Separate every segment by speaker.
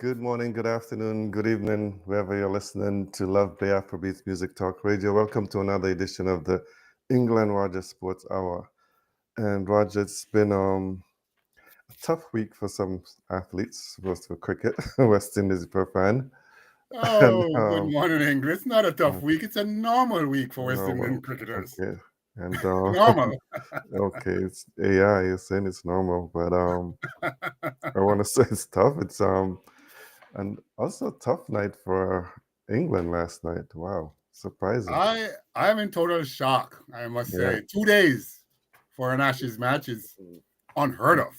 Speaker 1: Good morning, good afternoon, good evening, wherever you're listening to Love Bay Afrobeats Music Talk Radio. Welcome to another edition of the Ingle and Roger Sports Hour. And Roger, it's been a tough week for some athletes, most for cricket. West Indies per fan. And
Speaker 2: Oh, good morning, Ingle. It's not a tough
Speaker 1: uh,
Speaker 2: week. It's a normal week for West Indian
Speaker 1: normal.
Speaker 2: cricketers.
Speaker 1: Okay. And
Speaker 2: Normal.
Speaker 1: okay, it's AI, you're saying it's normal, but I want to say it's tough. It's and also a tough night for England last night. Wow, surprising.
Speaker 2: I'm in total shock, I must
Speaker 1: Yeah,
Speaker 2: say. 2 days for an Ashes match is unheard of.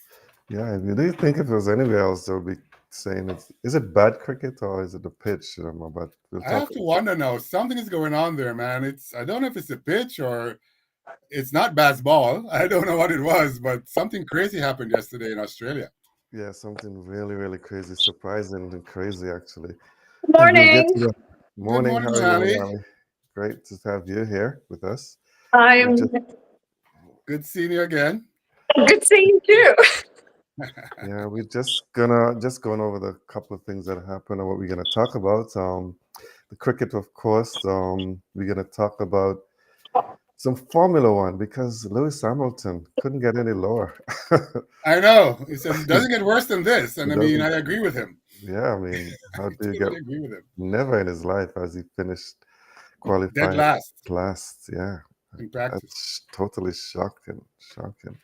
Speaker 1: yeah. Do you think if it was anywhere else, they would be saying it's is it bad cricket or is it the pitch? I don't know, but we'll
Speaker 2: I
Speaker 1: talk
Speaker 2: have to
Speaker 1: about that.
Speaker 2: wonder now. Something is going on there, man. I don't know if it's a pitch or it's not baseball. I don't know what it was, but something crazy happened yesterday in Australia.
Speaker 1: Yeah, something really, really crazy, surprising and crazy actually. And we'll get
Speaker 3: Morning.
Speaker 1: to the
Speaker 2: Good
Speaker 1: morning.
Speaker 2: morning,
Speaker 1: How are you,
Speaker 2: Monali.
Speaker 1: Monali? Great to have you here with us. We
Speaker 3: I'm
Speaker 1: just
Speaker 2: Good seeing you again.
Speaker 3: good seeing you.
Speaker 1: yeah, we're just going over the couple of things that happened and what we're gonna talk about. The cricket, of course. We're gonna talk about some Formula One because Lewis Hamilton couldn't get any lower.
Speaker 2: I know. He says it doesn't get worse than this. And
Speaker 1: It
Speaker 2: I mean, I
Speaker 1: doesn't.
Speaker 2: agree with him.
Speaker 1: Yeah, I mean, how
Speaker 2: I
Speaker 1: do you get
Speaker 2: totally agree with him.
Speaker 1: never in his life has he finished
Speaker 2: Dead
Speaker 1: qualifying
Speaker 2: last
Speaker 1: last? Yeah,
Speaker 2: in practice.
Speaker 1: that's totally shocking. Shocking.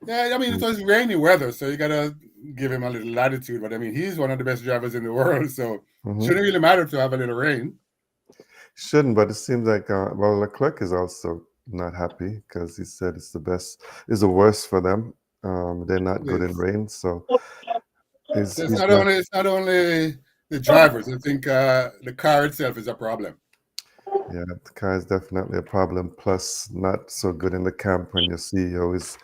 Speaker 2: Yeah, I mean, it was rainy weather, so you gotta give him a little latitude. But I mean, he's one of the best drivers in the world, so
Speaker 1: Mm-hmm.
Speaker 2: shouldn't really matter to have a little rain.
Speaker 1: Shouldn't, but it seems like well, Leclerc is also not happy because he said it's the best, is the worst for them. They're not
Speaker 2: It
Speaker 1: good in
Speaker 2: is.
Speaker 1: rain, so
Speaker 2: So
Speaker 1: he's not.
Speaker 2: it's not only the drivers. I think the car itself is a problem.
Speaker 1: Yeah, the car is definitely a problem. Plus, not so good in the camp when your CEO is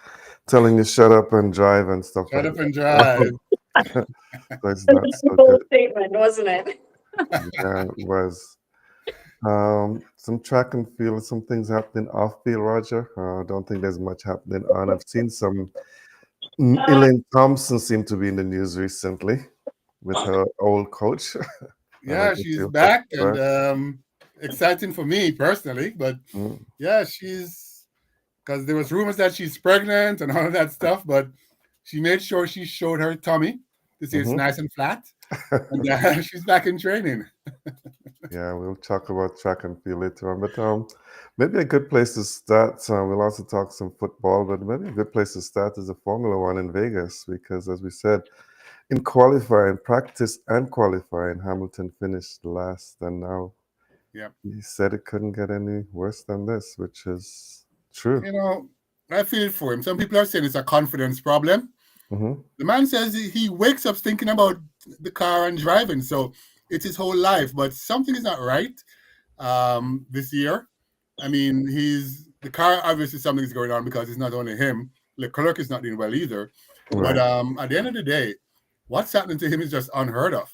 Speaker 1: telling you shut up and drive and stuff
Speaker 2: Shut
Speaker 1: like
Speaker 2: up and
Speaker 1: that.
Speaker 2: drive.
Speaker 1: So it's
Speaker 3: That's
Speaker 1: not
Speaker 3: a
Speaker 1: so
Speaker 3: bold
Speaker 1: good.
Speaker 3: statement, wasn't it?
Speaker 1: Yeah, it was. Some track and field, some things happening off field, Roger. I don't think there's much happening on. I've seen some. Elaine Thompson seemed to be in the news recently with her old coach. I
Speaker 2: Yeah,
Speaker 1: guess
Speaker 2: she's
Speaker 1: she'll take
Speaker 2: back and
Speaker 1: over.
Speaker 2: exciting for me personally. But
Speaker 1: Mm,
Speaker 2: yeah, she's because there was rumors that she's pregnant and all of that stuff, but she made sure she showed her tummy to see it's
Speaker 1: mhm.
Speaker 2: nice and flat, and she's back in training.
Speaker 1: Yeah, we'll talk about track and field later on, but maybe a good place to start. We'll also talk some football, but maybe a good place to start is the Formula One in Vegas because, as we said, in qualifying, practice and qualifying, Hamilton finished last, and now
Speaker 2: Yeah,
Speaker 1: he said it couldn't get any worse than this, which is true.
Speaker 2: you know, I feel for him. Some people are saying it's a confidence problem.
Speaker 1: Hmm.
Speaker 2: The man says he wakes up thinking about the car and driving, so it's his whole life. But something is not right this year. I mean, he's the car. Obviously, something is going on because it's not only him. Leclerc is not doing well either. But
Speaker 1: Right.
Speaker 2: at the end of the day, what's happening to him is just unheard of.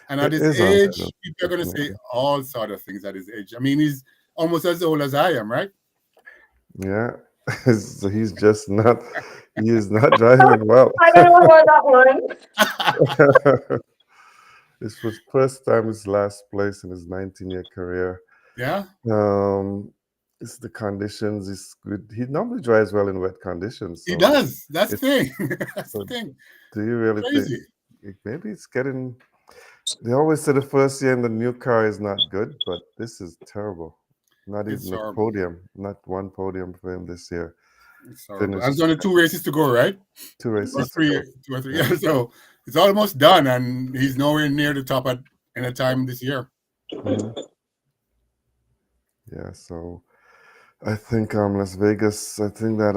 Speaker 2: And at
Speaker 1: It
Speaker 2: his
Speaker 1: is unheard of,
Speaker 2: age, people are going to say
Speaker 1: definitely.
Speaker 2: all sort of things at his age. I mean, he's almost as old as I am, right?
Speaker 1: Yeah. So he's just not, he is not driving well.
Speaker 3: I don't know about that one.
Speaker 1: This was first time his last place in his 19-year career.
Speaker 2: Yeah,
Speaker 1: Um, it's the conditions. It's good. He normally drives well in wet conditions.
Speaker 2: he
Speaker 1: So
Speaker 2: does. That's the
Speaker 1: it's
Speaker 2: thing. That's the
Speaker 1: so.
Speaker 2: thing.
Speaker 1: Do you really think
Speaker 2: Crazy.
Speaker 1: maybe it's getting? They always say the first year in the new car is not good, but this is terrible. Not
Speaker 2: It's
Speaker 1: even a
Speaker 2: horrible.
Speaker 1: podium. Not one podium for him this year.
Speaker 2: It's horrible. And
Speaker 1: Finished
Speaker 2: there's only 2 races to go, right?
Speaker 1: two
Speaker 2: Or
Speaker 1: races to
Speaker 2: three,
Speaker 1: go.
Speaker 2: 2 or 3.
Speaker 1: Yeah.
Speaker 2: Yeah, so it's almost done, and he's nowhere near the top at any time this year.
Speaker 1: Mhm. Yeah. So I think Las Vegas. I think that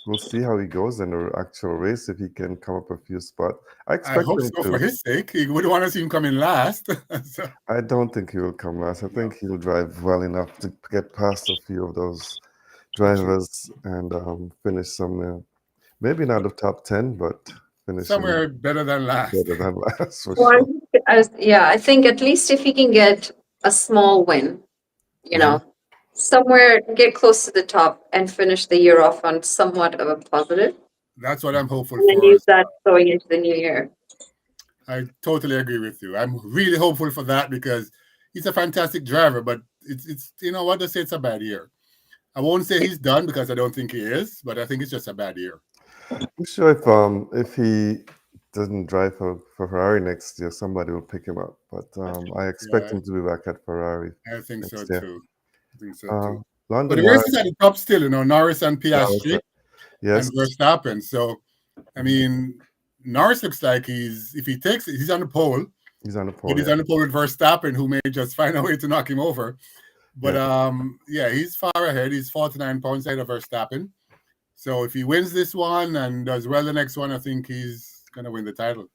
Speaker 1: we'll see how he goes in the actual race if he can come up a few spots. I
Speaker 2: I
Speaker 1: expect
Speaker 2: hope
Speaker 1: him
Speaker 2: so for
Speaker 1: to.
Speaker 2: his sake. He would want to see him come in last. So,
Speaker 1: I don't think he will come last. I think
Speaker 2: no,
Speaker 1: he'll drive well enough to get past a few of those
Speaker 2: true.
Speaker 1: drivers and finish somewhere. Maybe not the top 10, but finishing
Speaker 2: Somewhere better than last.
Speaker 1: better than last for sure.
Speaker 3: One, yeah, I think at least if he can get a small win, you
Speaker 2: Yeah,
Speaker 1: Hmm.
Speaker 3: know, somewhere get close to the top and finish the year off on somewhat of a positive,
Speaker 2: that's what I'm hopeful
Speaker 3: and then
Speaker 2: for.
Speaker 3: use that going into the new year.
Speaker 2: I totally agree with you. I'm really hopeful for that because he's a fantastic driver, but it's you know what, to say it's a bad year. I won't say he's done because I don't think he is, but I think it's just a bad year.
Speaker 1: I'm sure if he doesn't drive for Ferrari next year, somebody will pick him up. But I expect
Speaker 2: Yeah,
Speaker 1: him to be back at Ferrari
Speaker 2: I think so
Speaker 1: next year.
Speaker 2: too. I think so
Speaker 1: Uh,
Speaker 2: too. But
Speaker 1: London
Speaker 2: the race
Speaker 1: Norris,
Speaker 2: is at the top still, Norris and
Speaker 1: Norris,
Speaker 2: Piastri and
Speaker 1: yes,
Speaker 2: Verstappen. So I mean, Norris looks like if he takes it, he's on the pole,
Speaker 1: he's on the
Speaker 2: but
Speaker 1: pole.
Speaker 2: he's
Speaker 1: Yeah,
Speaker 2: on the pole with Verstappen, who may just find a way to knock him over. But
Speaker 1: yeah.
Speaker 2: yeah, he's far ahead. He's 49 points ahead of Verstappen. So if he wins this one and does well the next one, I think he's gonna win the title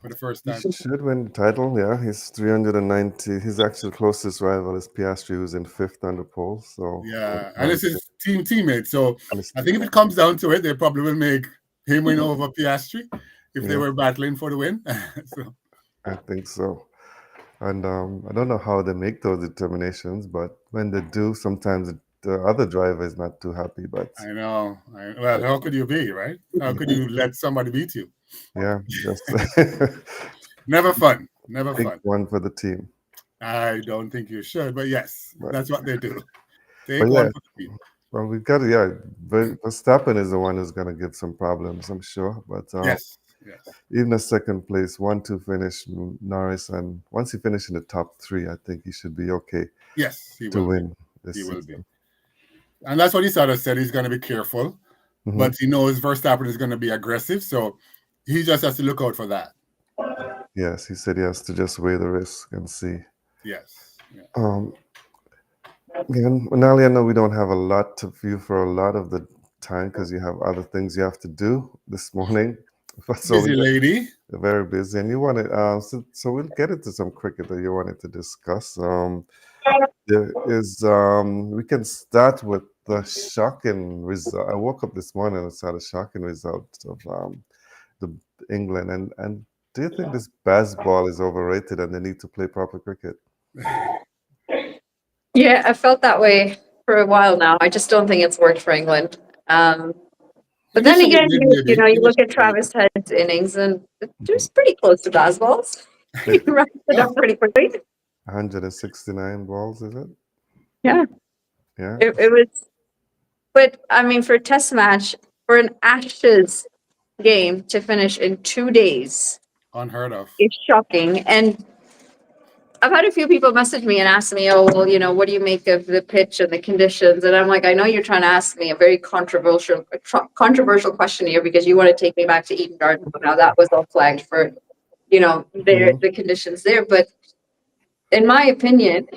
Speaker 2: for the first
Speaker 1: He
Speaker 2: time.
Speaker 1: should win the title. Yeah, he's 390. His actual closest rival is Piastri, who's in fifth on the pole. So
Speaker 2: Yeah, and it's
Speaker 1: 390.
Speaker 2: his teammate. So
Speaker 1: And his
Speaker 2: I think if it comes down to it, they probably will make him win over Piastri if they
Speaker 1: yeah,
Speaker 2: were battling for the win. So
Speaker 1: I think so. And I don't know how they make those determinations, but when they do, sometimes the other driver is not too happy. But
Speaker 2: I know. Well, how could you be, right? How could you let somebody beat you?
Speaker 1: yeah, just
Speaker 2: Never fun. Never
Speaker 1: big
Speaker 2: fun.
Speaker 1: one for the team.
Speaker 2: I don't think you should, but yes,
Speaker 1: But
Speaker 2: that's what they do.
Speaker 1: but
Speaker 2: Take
Speaker 1: yeah,
Speaker 2: one for the team.
Speaker 1: well, we've got to, yeah. Verstappen is the one who's going to give some problems, I'm sure. But
Speaker 2: Yes, yes,
Speaker 1: even a second place, 1-2 finish, Norris, and once he finishes in the top three, I think he should be okay
Speaker 2: yes, he
Speaker 1: to
Speaker 2: will be.
Speaker 1: win
Speaker 2: He
Speaker 1: this
Speaker 2: will be.
Speaker 1: season.
Speaker 2: And that's what he sort of said. He's going to be careful,
Speaker 1: Hmm.
Speaker 2: but he knows Verstappen is going to be aggressive. So he just has to look out for that.
Speaker 1: Yes, he said he has to just weigh the risk and see.
Speaker 2: Yes. Yeah.
Speaker 1: Um, Again, Monali, I know we don't have a lot to view for a lot of the time because you have other things you have to do this morning. So
Speaker 2: Busy lady.
Speaker 1: we're very busy, and you wanted so we'll get into some cricket that you wanted to discuss. There is we can start with the shocking result. I woke up this morning and saw the shocking result of the England, and do you think this baseball is overrated and they need to play proper cricket?
Speaker 3: Yeah, I felt that way for a while now. I just don't think it's worked for England. But then
Speaker 2: Initially,
Speaker 3: again,
Speaker 2: it did,
Speaker 3: you
Speaker 2: maybe.
Speaker 3: know, you look at
Speaker 2: Initially,
Speaker 3: Travis Head's innings, and it
Speaker 1: Mhm.
Speaker 3: was pretty close to baseballs. He
Speaker 1: It,
Speaker 3: wrapped it
Speaker 2: yeah.
Speaker 3: up pretty quickly.
Speaker 1: 169 balls, is it?
Speaker 3: Yeah,
Speaker 1: Yeah.
Speaker 3: it was. But I mean, for a test match, for an Ashes game to finish in 2 days
Speaker 2: Unheard of.
Speaker 3: is shocking. And I've had a few people message me and ask me, "Oh, well, what do you make of the pitch and the conditions?" And I'm like, I know you're trying to ask me a very controversial question here because you want to take me back to Eden Gardens. Now that was all flagged for,
Speaker 1: Hmm.
Speaker 3: the conditions there. But in my opinion,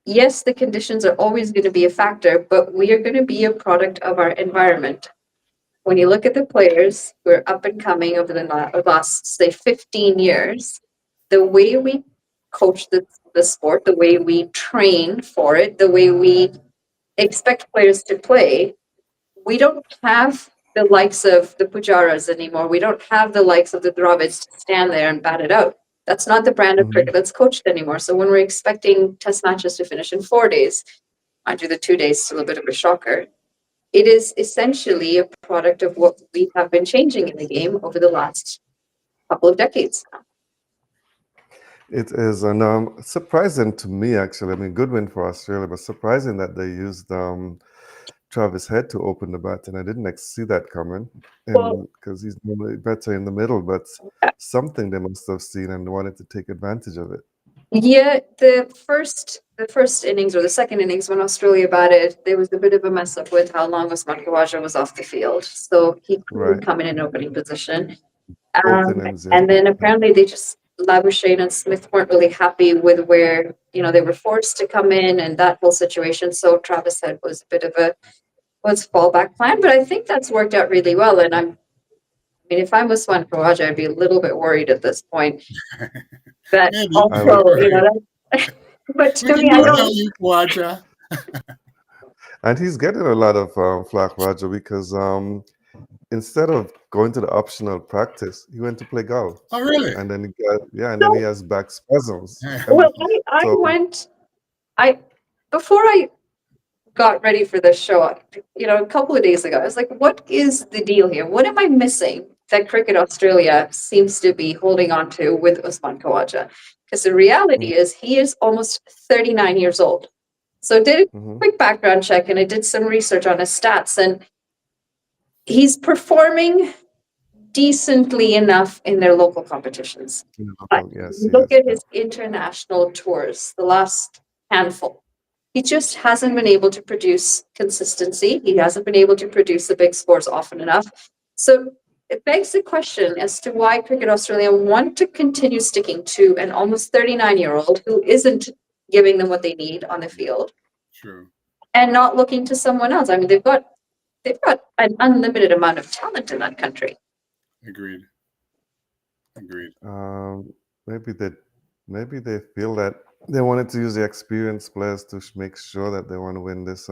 Speaker 3: yes, the conditions are always going to be a factor, but we are going to be a product of our environment. When you look at the players who are up and coming over the last, say, 15 years, the way we coach the sport, the way we train for it, the way we expect players to play, we don't have the likes of the Pujaras anymore. We don't have the likes of the Dravids to stand there and bat it out. That's not the brand of
Speaker 1: Hmm.
Speaker 3: cricket that's coached anymore. So when we're expecting test matches to finish in 4 days, mind you, the 2 days is still a bit of a shocker. It is essentially a product of what we have been changing in the game over the last couple of decades.
Speaker 1: It is, and surprising to me actually. I mean, good win for Australia, but surprising that they used Travis Head to open the bat, and I didn't see that coming.
Speaker 3: Well,
Speaker 1: And because he's normally better in the middle, but something they must have seen and wanted to take advantage of it.
Speaker 3: yeah, the first innings or the second innings when Australia batted, there was a bit of a mess up with how long Usman Khawaja was off the field, so he couldn't
Speaker 1: Right.
Speaker 3: come in an opening position.
Speaker 1: Both
Speaker 3: Um,
Speaker 1: innings, yeah.
Speaker 3: and then apparently they just Labuschagne and Smith weren't really happy with where they were forced to come in and that whole situation. So Travis Head was a bit of a was fallback plan, but I think that's worked out really well. And I mean, if I'm Usman Khawaja, I'd be a little bit worried at this point. That
Speaker 2: Maybe.
Speaker 1: I would,
Speaker 3: also,
Speaker 2: Right.
Speaker 3: that, but
Speaker 2: We
Speaker 3: to
Speaker 2: can
Speaker 3: me, I
Speaker 2: use
Speaker 3: don't.
Speaker 2: you, Quadra.
Speaker 1: and he's getting a lot of flack, Roger, because instead of going to the optional practice, he went to play golf,
Speaker 2: Oh, really?
Speaker 1: and then and then he
Speaker 3: No,
Speaker 1: has back spasms, and
Speaker 3: well, I
Speaker 1: so
Speaker 3: went. I before I got ready for this show, a couple of days ago, I was like, what is the deal here? What am I missing that Cricket Australia seems to be holding on to with Usman Khawaja. Because the reality is he is almost 39 years old. So I did a
Speaker 1: Mm-hmm.
Speaker 3: quick background check and I did some research on his stats, and he's performing decently enough in their local competitions. But
Speaker 1: Yes,
Speaker 3: look
Speaker 1: yes.
Speaker 3: at his international tours, the last handful. He just hasn't been able to produce consistency. He hasn't been able to produce the big scores often enough. So it begs the question as to why Cricket Australia want to continue sticking to an almost 39-year-old who isn't giving them what they need on the field
Speaker 2: True.
Speaker 3: and not looking to someone else. I mean, they've got an unlimited amount of talent in that country.
Speaker 2: Agreed. Agreed.
Speaker 1: Um, maybe they feel that they wanted to use the experienced players to make sure that they want to win this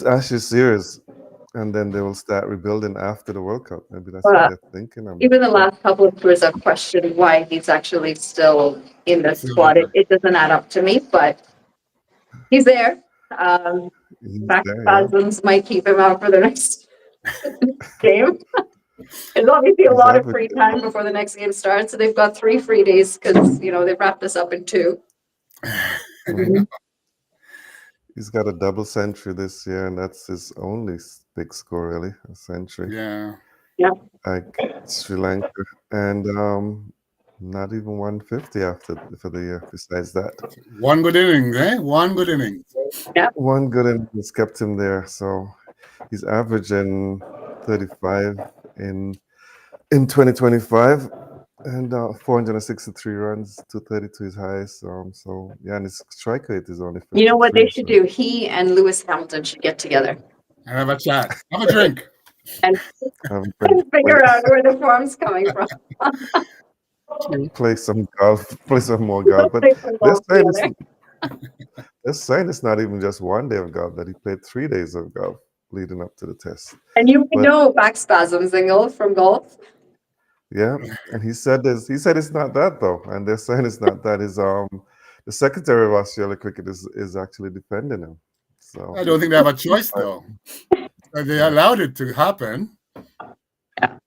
Speaker 1: Ashes series, and then they will start rebuilding after the World Cup. Maybe that's what
Speaker 3: Uh,
Speaker 1: they're thinking. I'm not
Speaker 3: Even the
Speaker 1: sure.
Speaker 3: last couple of tours, I've questioned why he's actually still in the
Speaker 2: Still
Speaker 3: squad.
Speaker 2: there.
Speaker 3: It doesn't add up to me, but he's there.
Speaker 1: He's
Speaker 3: Back
Speaker 1: there, yeah.
Speaker 3: spasms might keep him out for the next game. There's obviously a
Speaker 1: He's
Speaker 3: lot of
Speaker 1: average.
Speaker 3: free time before the next game starts. So they've got 3 free days because, they've wrapped this up in 2.
Speaker 1: He's got a double century this year, and that's his only big score, really, a century.
Speaker 2: Yeah.
Speaker 3: Yeah.
Speaker 1: Like Sri Lanka, and not even 150 for the year. Besides that,
Speaker 2: One good innings, eh? One good innings.
Speaker 1: one good inning has kept him there. So he's averaging 35 in 2025, and 463 runs, 232 is highest. So yeah, and his strike rate is only
Speaker 3: You know what they
Speaker 1: 53.
Speaker 3: should
Speaker 1: So
Speaker 3: do? He and Lewis Hamilton should get together
Speaker 2: And have a chat. Have a drink.
Speaker 3: and
Speaker 1: um,
Speaker 3: figure out where the form's coming from.
Speaker 1: play some golf, play some more golf. But
Speaker 3: Play some
Speaker 1: they're
Speaker 3: golf
Speaker 1: saying
Speaker 3: together.
Speaker 1: they're saying it's not even just one day of golf, that he played 3 days of golf leading up to the test.
Speaker 3: And you
Speaker 1: But
Speaker 3: know back spasms, Ingle, from golf.
Speaker 1: yeah, and he said this. He said it's not that though, and they're saying it's not that. The Secretary of Australia Cricket is actually defending him. So
Speaker 2: I don't think they have a choice, though. They allowed it to happen.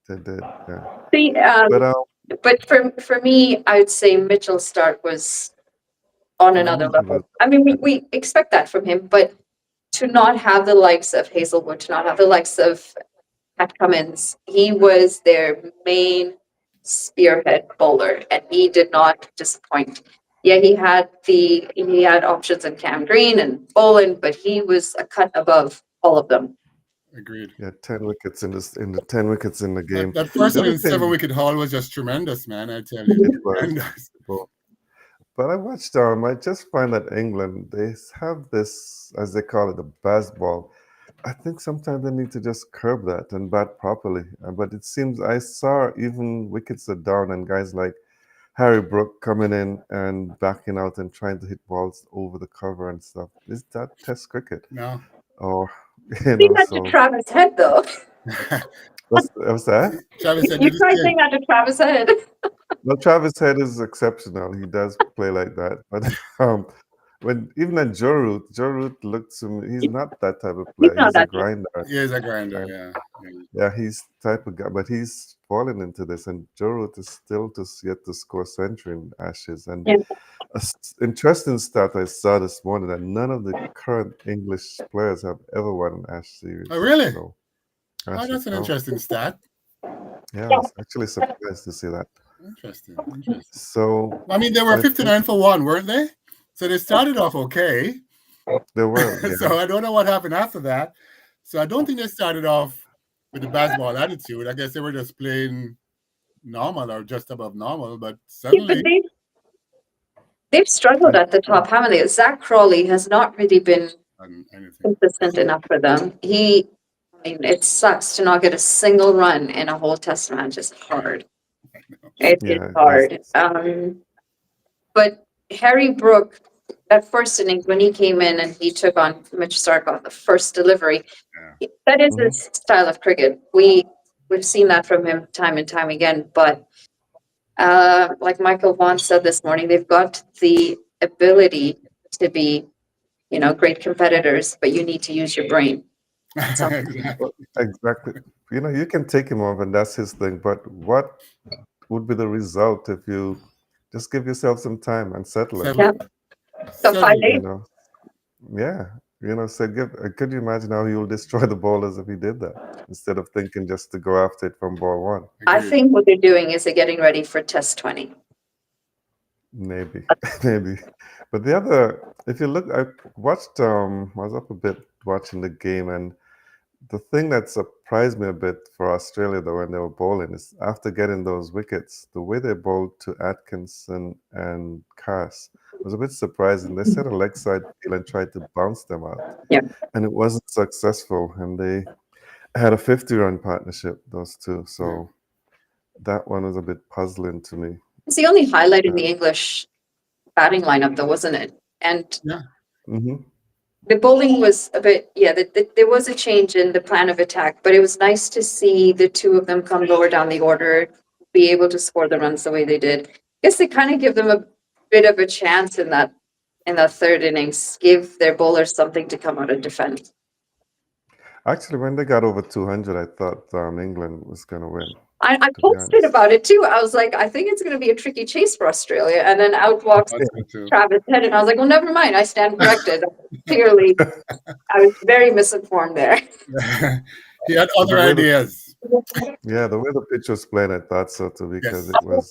Speaker 1: they did, yeah.
Speaker 3: See,
Speaker 1: But
Speaker 3: for me, I would say Mitchell Stark was on another level. I mean, we expect that from him, but to not have the likes of Hazelwood, to not have the likes of Pat Cummins, he was their main spearhead bowler, and he did not disappoint. Yeah, he had options in Cam Green and Boland, but he was a cut above all of them.
Speaker 2: Agreed.
Speaker 1: yeah, 10 wickets in the 10 wickets in the game.
Speaker 2: That first
Speaker 1: The
Speaker 2: one
Speaker 1: only
Speaker 2: in
Speaker 1: thing
Speaker 2: 7-wicket haul was just tremendous, man. I tell you.
Speaker 1: it was,
Speaker 2: Tremendous.
Speaker 1: but I watched. I just find that England, they have this, as they call it, the baseball. I think sometimes they need to just curb that and bat properly. But it seems I saw even wickets are down and guys like Harry Brook coming in and backing out and trying to hit balls over the cover and stuff. Is that Test cricket?
Speaker 2: No.
Speaker 1: Or
Speaker 3: Saying that to
Speaker 1: so
Speaker 3: Travis Head, though.
Speaker 1: what's that?
Speaker 2: Travis said,
Speaker 3: You
Speaker 2: "Did
Speaker 3: try
Speaker 2: you
Speaker 3: saying that to Travis Head.
Speaker 1: Well, Travis Head is exceptional. He does play like that. But even at Joe Root looked to me, he's not that type of
Speaker 3: He's
Speaker 1: player.
Speaker 3: not
Speaker 1: He's a
Speaker 3: that.
Speaker 1: grinder.
Speaker 2: He is a grinder, yeah.
Speaker 1: Yeah, he's type of guy, but he's fallen into this. And Joe Root is still yet to score a century in Ashes. And
Speaker 3: Yeah.
Speaker 1: interesting stat I saw this morning that none of the current English players have ever won an Ashes series.
Speaker 2: Oh, really?
Speaker 1: So,
Speaker 2: Oh,
Speaker 1: Ashes,
Speaker 2: that's an
Speaker 1: no.
Speaker 2: interesting stat.
Speaker 1: Yeah, I was actually surprised to see that.
Speaker 2: Interesting.
Speaker 1: So
Speaker 2: I mean, they were
Speaker 1: I think
Speaker 2: 59 for 1, weren't they? So they started off okay.
Speaker 1: they were. Yeah.
Speaker 2: So I don't know what happened after that. So I don't think they started off with the baseball attitude. I guess they were just playing normal or just above normal. But
Speaker 3: Yeah, but
Speaker 2: suddenly,
Speaker 3: they've struggled at the top, haven't they? Zach Crawley has not really been
Speaker 2: anything.
Speaker 3: consistent enough for them. I mean, it sucks to not get a single run in a whole test match. It's hard. It is
Speaker 1: Yeah,
Speaker 3: hard. But Harry Brook, that first innings when he came in and he took on Mitch Stark on the first delivery, that is his style of cricket. We've seen that from him time and time again. But like Michael Vaughan said this morning, they've got the ability to be, great competitors, but you need to use your brain.
Speaker 2: Exactly.
Speaker 1: Well, exactly. You can take him off, and that's his thing. But what would be the result if you just give yourself some time and settle him?
Speaker 2: Settle
Speaker 3: Yeah.
Speaker 2: it.
Speaker 3: So
Speaker 2: Settle
Speaker 3: five
Speaker 2: it.
Speaker 1: You
Speaker 3: days.
Speaker 1: know, yeah. So could you imagine how he will destroy the bowlers if he did that instead of thinking just to go after it from ball one?
Speaker 3: I
Speaker 2: Agreed.
Speaker 3: think what they're doing is they're getting ready for Test 20.
Speaker 1: Maybe, maybe. But if you look, I watched. I was up a bit watching the game, and the thing that surprised me a bit for Australia, though, when they were bowling, is after getting those wickets, the way they bowled to Atkinson and Cass was a bit surprising. They set a leg side field and tried to bounce them out,
Speaker 3: Yeah.
Speaker 1: and it wasn't successful. And they had a 50-run partnership, those two.
Speaker 2: Yeah.
Speaker 1: So that one was a bit puzzling to me.
Speaker 3: It's the only highlight in the English batting lineup, though, wasn't it? And
Speaker 2: Yeah.
Speaker 1: Hmm.
Speaker 3: the bowling was a bit, yeah, there was a change in the plan of attack, but it was nice to see the two of them come lower down the order, be able to score the runs the way they did. I guess they kind of give them a bit of a chance in that third innings, give their bowlers something to come out and defend.
Speaker 1: Actually, when they got over 200, I thought England was going to win,
Speaker 3: I
Speaker 1: to be
Speaker 3: posted
Speaker 1: honest.
Speaker 3: about it too. I was like, I think it's going to be a tricky chase for Australia. And then out walks
Speaker 2: Thought so too.
Speaker 3: Travis Head, and I was like, well, never mind. I stand corrected. Clearly, I was very misinformed there.
Speaker 2: He had
Speaker 1: The
Speaker 2: other
Speaker 1: way the
Speaker 2: ideas.
Speaker 1: Yeah, the way the pitch was playing, I thought so too, because
Speaker 2: Yes.
Speaker 1: it was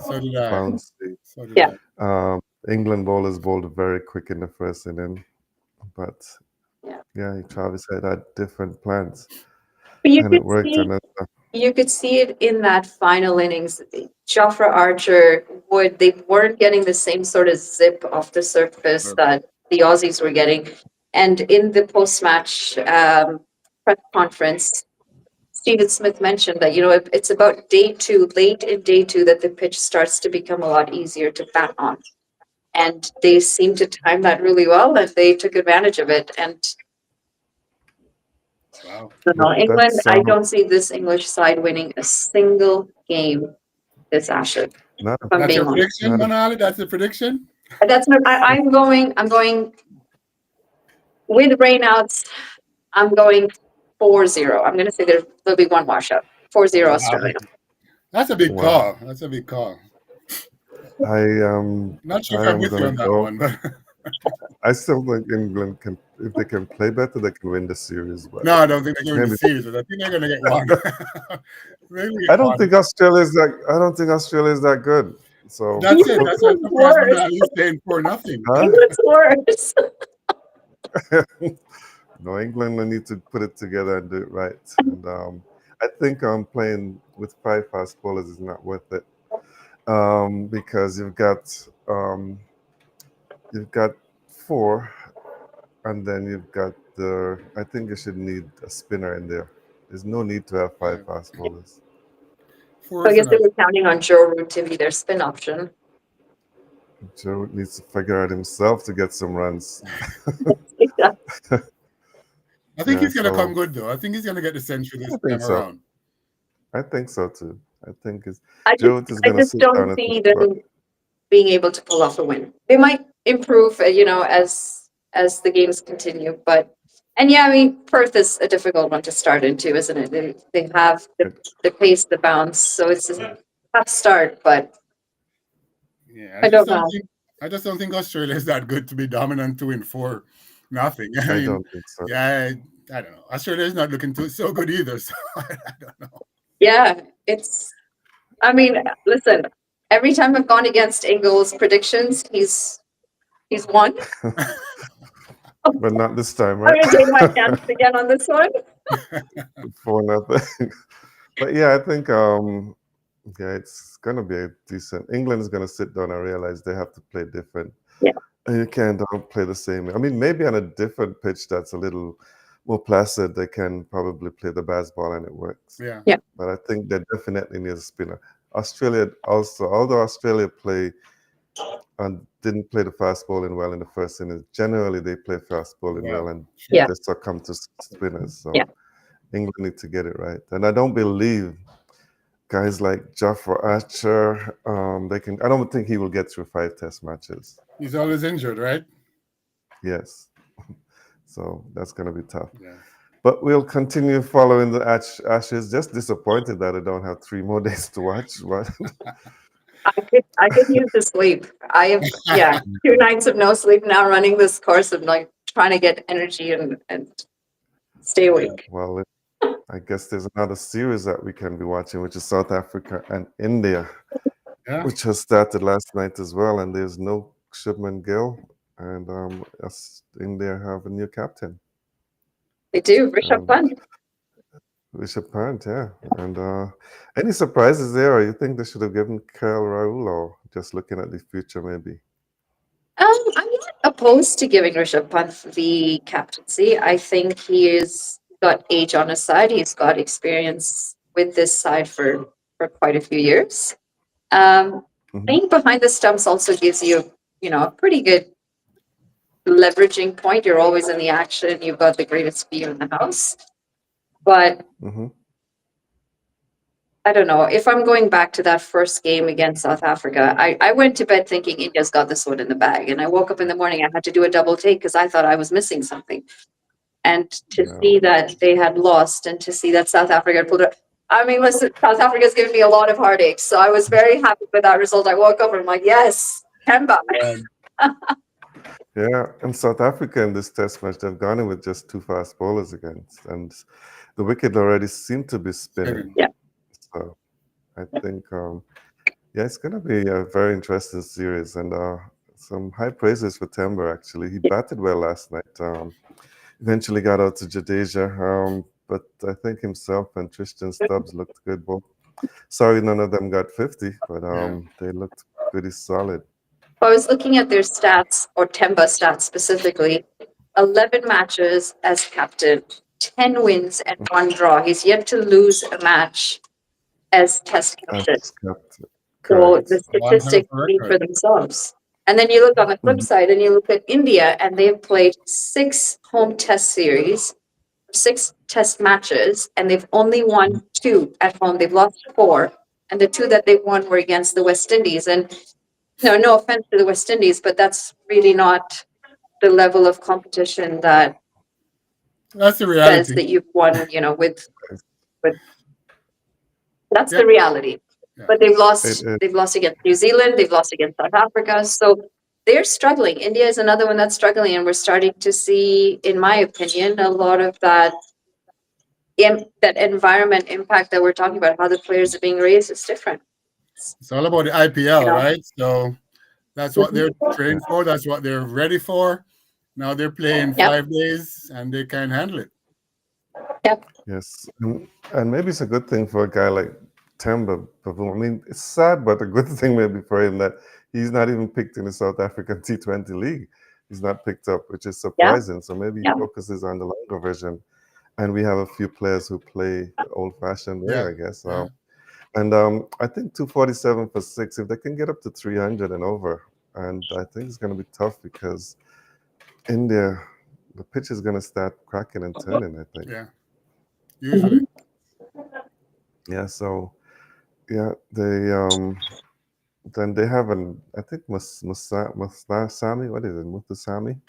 Speaker 2: So did I.
Speaker 1: bouncy.
Speaker 2: So did
Speaker 3: Yeah.
Speaker 2: I.
Speaker 1: England bowlers bowled very quick in the first inning, but
Speaker 3: Yeah.
Speaker 1: yeah, Travis had different plans,
Speaker 3: But
Speaker 1: and it worked. And
Speaker 3: you could see it in that final innings. Jofra Archer they weren't getting the same sort of zip off the surface
Speaker 2: Sure.
Speaker 3: that the Aussies were getting. And in the post-match press conference, Stephen Smith mentioned that, it's about late in day two, that the pitch starts to become a lot easier to bat on. And they seemed to time that really well, and they took advantage of it. And
Speaker 2: Wow.
Speaker 3: England,
Speaker 1: that's
Speaker 3: I don't see this English side winning a single game this Ashes,
Speaker 1: not
Speaker 3: if I'm
Speaker 2: That's
Speaker 3: being
Speaker 2: your
Speaker 3: honest.
Speaker 2: prediction, Monali? That's the prediction?
Speaker 3: That's not, I'm going with rainouts. I'm going 4-0. I'm going to say there'll be one washout. 4-0
Speaker 2: Wow.
Speaker 3: Australia.
Speaker 2: That's a big
Speaker 1: wow.
Speaker 2: call. That's a big call.
Speaker 1: I
Speaker 2: Not sure
Speaker 1: I
Speaker 2: if I'm
Speaker 1: am
Speaker 2: with you
Speaker 1: gonna
Speaker 2: on that
Speaker 1: go.
Speaker 2: one, but
Speaker 1: I still think England can, if they can play better, they can win the series. But
Speaker 2: no, I don't think they're going to win
Speaker 1: maybe
Speaker 2: the series. But I think they're going to get one. Maybe
Speaker 1: I
Speaker 2: get
Speaker 1: don't
Speaker 2: one.
Speaker 1: think Australia is that. I don't think Australia is that good. So
Speaker 2: That's it.
Speaker 3: England's
Speaker 2: That's why I'm surprised
Speaker 3: worse.
Speaker 2: Monali is saying 4-0.
Speaker 1: huh?
Speaker 3: England's worse.
Speaker 1: No, England need to put it together and do it right. And I think playing with 5 fast bowlers is not worth it because you've got 4, and then you've got the. I think you should need a spinner in there. There's no need to have
Speaker 2: Yeah.
Speaker 1: 5 fast bowlers.
Speaker 2: Four
Speaker 3: So I
Speaker 2: is
Speaker 3: guess they
Speaker 2: enough.
Speaker 3: were counting on Joe Root to be their spin option.
Speaker 1: Joe needs to figure out himself to get some runs.
Speaker 3: Yeah.
Speaker 2: I think
Speaker 1: Yeah,
Speaker 2: he's going to come
Speaker 1: so
Speaker 2: good, though. I think he's going to get the century
Speaker 1: I
Speaker 2: this
Speaker 1: think
Speaker 2: time
Speaker 1: so.
Speaker 2: around.
Speaker 1: I think so too. I think
Speaker 3: I
Speaker 1: Joe
Speaker 3: just,
Speaker 1: is
Speaker 3: I
Speaker 1: going to
Speaker 3: just
Speaker 1: sit down
Speaker 3: don't
Speaker 1: and think
Speaker 3: see
Speaker 1: about.
Speaker 3: them being able to pull off a win. They might improve, as the games continue. But and yeah, I mean, Perth is a difficult one to start into, isn't it? They have the pace, the bounce, so it's a tough start. But
Speaker 2: Yeah,
Speaker 3: I don't know.
Speaker 2: I just don't think Australia is that good to be dominant to win 4-0. I
Speaker 1: I
Speaker 2: mean,
Speaker 1: don't think so.
Speaker 2: yeah, I don't know. Australia is not looking so good either. So I don't know.
Speaker 3: Yeah, it's. I mean, listen. Every time I've gone against Ingle's predictions, he's won.
Speaker 1: But not this time,
Speaker 3: I'm
Speaker 1: right?
Speaker 3: gonna take my chance again on this one.
Speaker 1: 4-0. But yeah, I think yeah, it's gonna be a decent. England is gonna sit down and realize they have to play different.
Speaker 3: Yeah.
Speaker 1: And you can't play the same. I mean, maybe on a different pitch that's a little more placid, they can probably play the baseball and it works.
Speaker 2: Yeah.
Speaker 3: Yeah.
Speaker 1: But I think they definitely need a spinner. Australia also, although Australia and didn't play the fast bowling well in the first inning, generally they play fast bowling
Speaker 2: Well,
Speaker 1: well and
Speaker 3: Yeah.
Speaker 1: they succumb to spinners. So
Speaker 3: Yeah.
Speaker 1: England need to get it right. And I don't believe guys like Jofra Archer, they can. I don't think he will get through 5 test matches.
Speaker 2: He's always injured, right?
Speaker 1: Yes. So that's going to be tough.
Speaker 2: Yeah.
Speaker 1: But we'll continue following the Ashes. Just disappointed that I don't have 3 more days to watch. But
Speaker 3: I could use the sleep. I have, yeah, 2 nights of no sleep now, running this course of like trying to get energy and stay awake.
Speaker 1: well, I guess there's another series that we can be watching, which is South Africa and India,
Speaker 2: Yeah.
Speaker 1: which has started last night as well. And there's no Shubman Gill, and India have a new captain,
Speaker 3: They do. Rishabh
Speaker 1: um,
Speaker 3: Pant.
Speaker 1: Rishabh Pant, yeah. And any surprises there, or you think they should have given Kyle Rahul, or just looking at the future, maybe?
Speaker 3: I'm not opposed to giving Rishabh Pant the captaincy. I think he is got age on his side. He's got experience with this side for quite a few years. Um,
Speaker 1: Hmm.
Speaker 3: Playing behind the stumps also gives you, a pretty good leveraging point. You're always in the action. You've got the greatest view in the house. But
Speaker 1: Hmm.
Speaker 3: I don't know. If I'm going back to that first game against South Africa, I went to bed thinking India's got this one in the bag. And I woke up in the morning, I had to do a double take because I thought I was missing something. And to
Speaker 1: Yeah.
Speaker 3: see that they had lost and to see that South Africa had pulled it. I mean, listen, South Africa's given me a lot of heartaches. So I was very happy with that result. I woke up and I'm like, yes, Kemba.
Speaker 1: Yeah, and South Africa in this test match, they've gone in with just 2 fast bowlers against, and the wicket already seemed to be spinning.
Speaker 3: Yeah.
Speaker 1: So I think, yeah, it's going to be a very interesting series, and some high praises for Temba, actually. He batted well last night. Eventually got out to Jadeja, but I think himself and Tristan Stubbs looked good. Both. Sorry, none of them got 50, but
Speaker 2: Yeah.
Speaker 1: they looked pretty solid.
Speaker 3: I was looking at their stats, or Temba stats specifically. 11 matches as captain, 10 wins and 1 draw. He's yet to lose a match as test captain.
Speaker 1: As captain.
Speaker 3: So the
Speaker 1: Correct.
Speaker 2: One hell of
Speaker 3: statistics
Speaker 2: a
Speaker 3: speak
Speaker 2: record.
Speaker 3: for themselves. And then you look on the flip
Speaker 1: Mhm.
Speaker 3: side and you look at India, and they've played 6 home test series, 6 test matches, and they've only won 2 at home. They've lost 4. And the 2 that they won were against the West Indies. And no offense to the West Indies, but that's really not the level of competition that
Speaker 2: That's the
Speaker 3: says
Speaker 2: reality.
Speaker 3: that you've won, with that's
Speaker 2: Yeah.
Speaker 3: the reality.
Speaker 2: Yeah.
Speaker 3: But they've
Speaker 1: It,
Speaker 3: lost
Speaker 1: it,
Speaker 3: they've lost against New Zealand, they've lost against South Africa. So they're struggling. India is another one that's struggling, and we're starting to see, in my opinion, a lot of that environment impact that we're talking about, how the players are being raised is different.
Speaker 2: It's all about the
Speaker 3: You
Speaker 2: IPL,
Speaker 3: know.
Speaker 2: right? So that's what they're trained for. That's what they're ready for. Now they're playing
Speaker 3: Yep.
Speaker 2: 5 days and they can't handle it.
Speaker 3: Yep.
Speaker 1: yes, and maybe it's a good thing for a guy like Temba Bavuma. I mean, it's sad, but a good thing maybe for him that he's not even picked in the South African T20 league. He's not picked up, which is
Speaker 3: Yeah.
Speaker 1: surprising. So maybe he
Speaker 3: Yeah.
Speaker 1: focuses on the longer version. And we have a few players who play the old-fashioned way,
Speaker 2: Yeah.
Speaker 1: I guess.
Speaker 2: Yeah.
Speaker 1: And I think 247 for 6, if they can get up to 300 and over, and I think it's going to be tough because India, the pitch is going to start cracking and turning, I think.
Speaker 2: Yeah. Usually.
Speaker 1: Yeah, so yeah, then they have I think Musasami, what is it, Muthusami?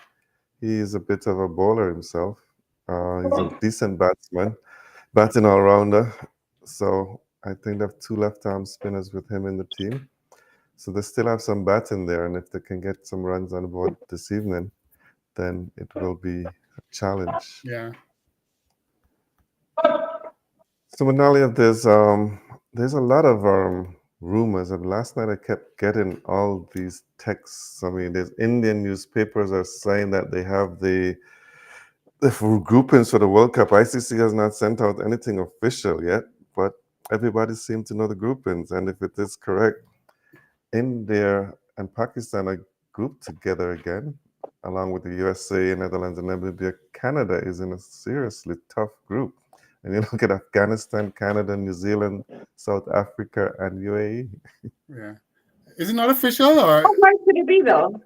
Speaker 1: He is a bit of a bowler himself. He's a decent batsman, batting all rounder. So I think they have 2 left-arm spinners with him in the team. So they still have some batting there, and if they can get some runs on board this evening, then it will be a challenge.
Speaker 2: Yeah.
Speaker 1: So Monali, there's a lot of rumors. And last night I kept getting all these texts. I mean, there's Indian newspapers are saying that they have the groupings for the World Cup. ICC has not sent out anything official yet, but everybody seems to know the groupings. And if it is correct, India and Pakistan are grouped together again, along with the USA, Netherlands, and Namibia. Canada is in a seriously tough group. And you look at Afghanistan, Canada, New Zealand, South Africa, and UAE.
Speaker 2: Yeah. Is it not official or
Speaker 3: How hard could it be, though?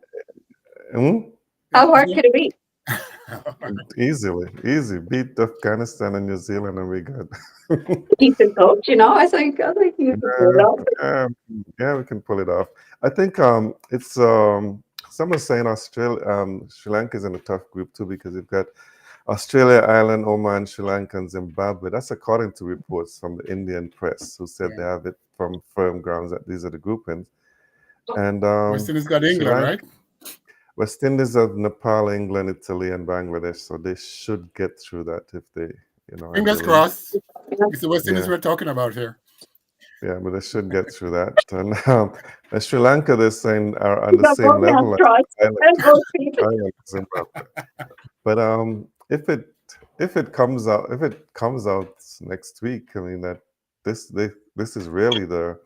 Speaker 1: Hmm?
Speaker 3: How hard could it be?
Speaker 1: Easy. Beat Afghanistan and New Zealand, and we good.
Speaker 3: Decent coach, I think you can pull it off.
Speaker 1: Yeah, yeah, we can pull it off. I think it's someone's saying Australia, Sri Lanka is in a tough group too because you've got Australia, Ireland, Oman, Sri Lanka, and Zimbabwe. That's according to reports from the Indian press, who said they
Speaker 2: Yeah.
Speaker 1: have it from firm grounds that these are the groupings. And
Speaker 2: West Indies got
Speaker 1: Sri
Speaker 2: England,
Speaker 1: Lanka,
Speaker 2: right?
Speaker 1: West Indies have Nepal, England, Italy, and Bangladesh, so they should get through that if they, I
Speaker 2: Fingers
Speaker 1: believe.
Speaker 2: crossed. It's the West Indies
Speaker 1: Yeah,
Speaker 2: we're talking about here.
Speaker 1: yeah, but they should get through that. And Sri Lanka, they're saying are on
Speaker 3: We
Speaker 1: the
Speaker 3: got
Speaker 1: same
Speaker 3: both hands
Speaker 1: level as
Speaker 3: crossed
Speaker 1: Ireland,
Speaker 3: and both feet.
Speaker 1: Ireland and Zimbabwe. But if it comes out next week, I mean that this is really the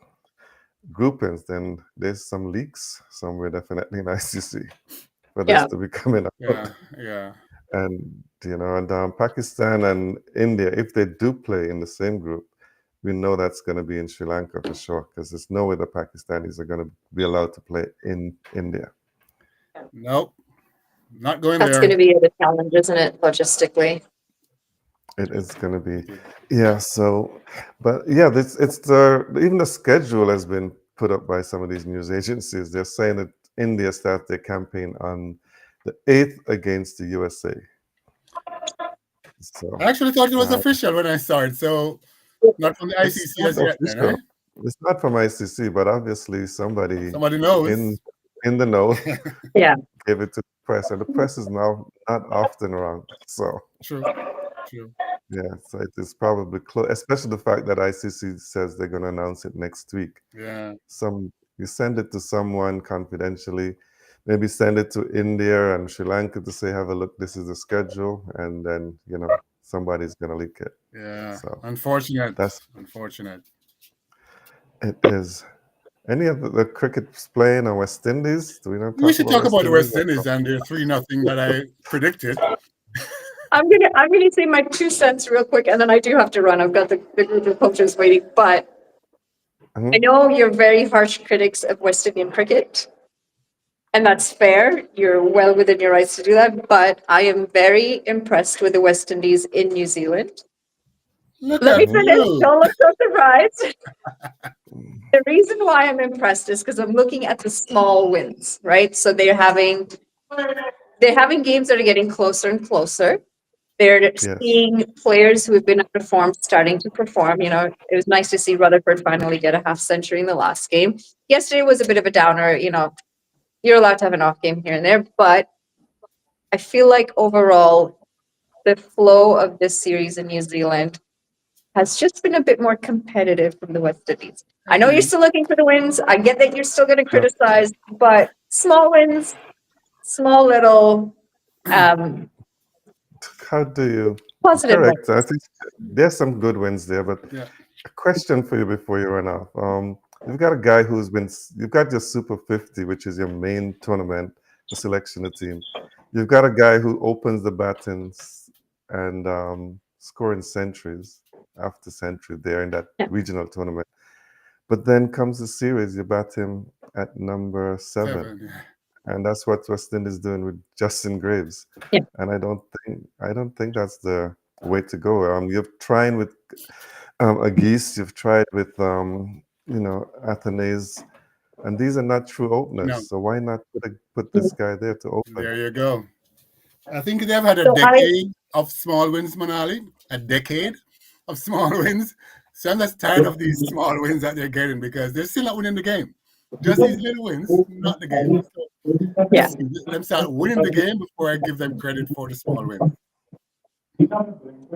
Speaker 1: groupings, then there's some leaks somewhere definitely in ICC for this
Speaker 3: Yeah.
Speaker 1: to be coming out.
Speaker 2: Yeah, yeah.
Speaker 1: And Pakistan and India, if they do play in the same group, we know that's going to be in Sri Lanka for sure, because there's no way the Pakistanis are going to be allowed to play in India.
Speaker 2: Nope. Not going
Speaker 3: That's
Speaker 2: there.
Speaker 3: going to be the challenge, isn't it, logistically?
Speaker 1: It is going to be, yeah. So, but yeah, even the schedule has been put up by some of these news agencies. They're saying that India starts their campaign on the 8th against the USA. So
Speaker 2: I actually thought it was official when I saw it. So not from the
Speaker 1: it's
Speaker 2: ICC
Speaker 1: not
Speaker 2: as yet, then, eh?
Speaker 1: official. It's not from ICC, but obviously somebody
Speaker 2: knows.
Speaker 1: in the know
Speaker 3: Yeah.
Speaker 1: gave it to the press, and the press is now not often wrong. So
Speaker 2: True. True.
Speaker 1: yeah, so it is probably close, especially the fact that ICC says they're going to announce it next week.
Speaker 2: Yeah.
Speaker 1: You send it to someone confidentially, maybe send it to India and Sri Lanka to say, have a look, this is the schedule, and then somebody's going to leak it.
Speaker 2: Yeah.
Speaker 1: So
Speaker 2: Unfortunate.
Speaker 1: that's
Speaker 2: Unfortunate.
Speaker 1: it is. Any of the cricket's playing on West Indies? Do we not talk
Speaker 2: We should talk about the West
Speaker 1: Indies?
Speaker 2: Indies and their 3-0 that I predicted.
Speaker 3: I'm gonna say my 2 cents real quick, and then I do have to run. I've got the group of coaches waiting. But I know you're very harsh critics of West Indian cricket, and that's fair. You're well within your rights to do that. But I am very impressed with the West Indies in New Zealand.
Speaker 2: Look
Speaker 3: Let me
Speaker 2: at
Speaker 3: finish.
Speaker 2: you.
Speaker 3: Don't look so surprised. The reason why I'm impressed is because I'm looking at the small wins, right? So they're having games that are getting closer and closer. They're seeing players who have been underperformed starting to perform. It was nice to see Rutherford finally get a half century in the last game. Yesterday was a bit of a downer. You're allowed to have an off game here and there, but I feel like overall, the flow of this series in New Zealand has just been a bit more competitive from the West Indies. I know you're still looking for the wins. I get that you're still going to criticize, but small wins, small little
Speaker 1: How do you?
Speaker 3: positive
Speaker 1: Correct.
Speaker 3: wins.
Speaker 1: I think there's some good wins there, but
Speaker 2: Yeah.
Speaker 1: a question for you before you run off. You've got a guy you've got your Super 50, which is your main tournament, the selection of team. You've got a guy who opens the battens and scoring centuries after century there in that regional tournament. But then comes the series, you bat him at number 7.
Speaker 2: Yeah.
Speaker 1: And that's what West Indies is doing with Justin Graves.
Speaker 3: Yeah.
Speaker 1: And I don't think that's the way to go. You've tried with Agis, you've tried with Athanase, and these are not true openers.
Speaker 2: No.
Speaker 1: So why not put this guy there to open?
Speaker 2: There you go. I think they've had a decade of small wins, Monali. A decade of small wins. So I'm just tired of these small wins that they're getting because they're still not winning the game. Just these little wins, not the game. So
Speaker 3: Yeah.
Speaker 2: let them start winning the game before I give them credit for the small wins.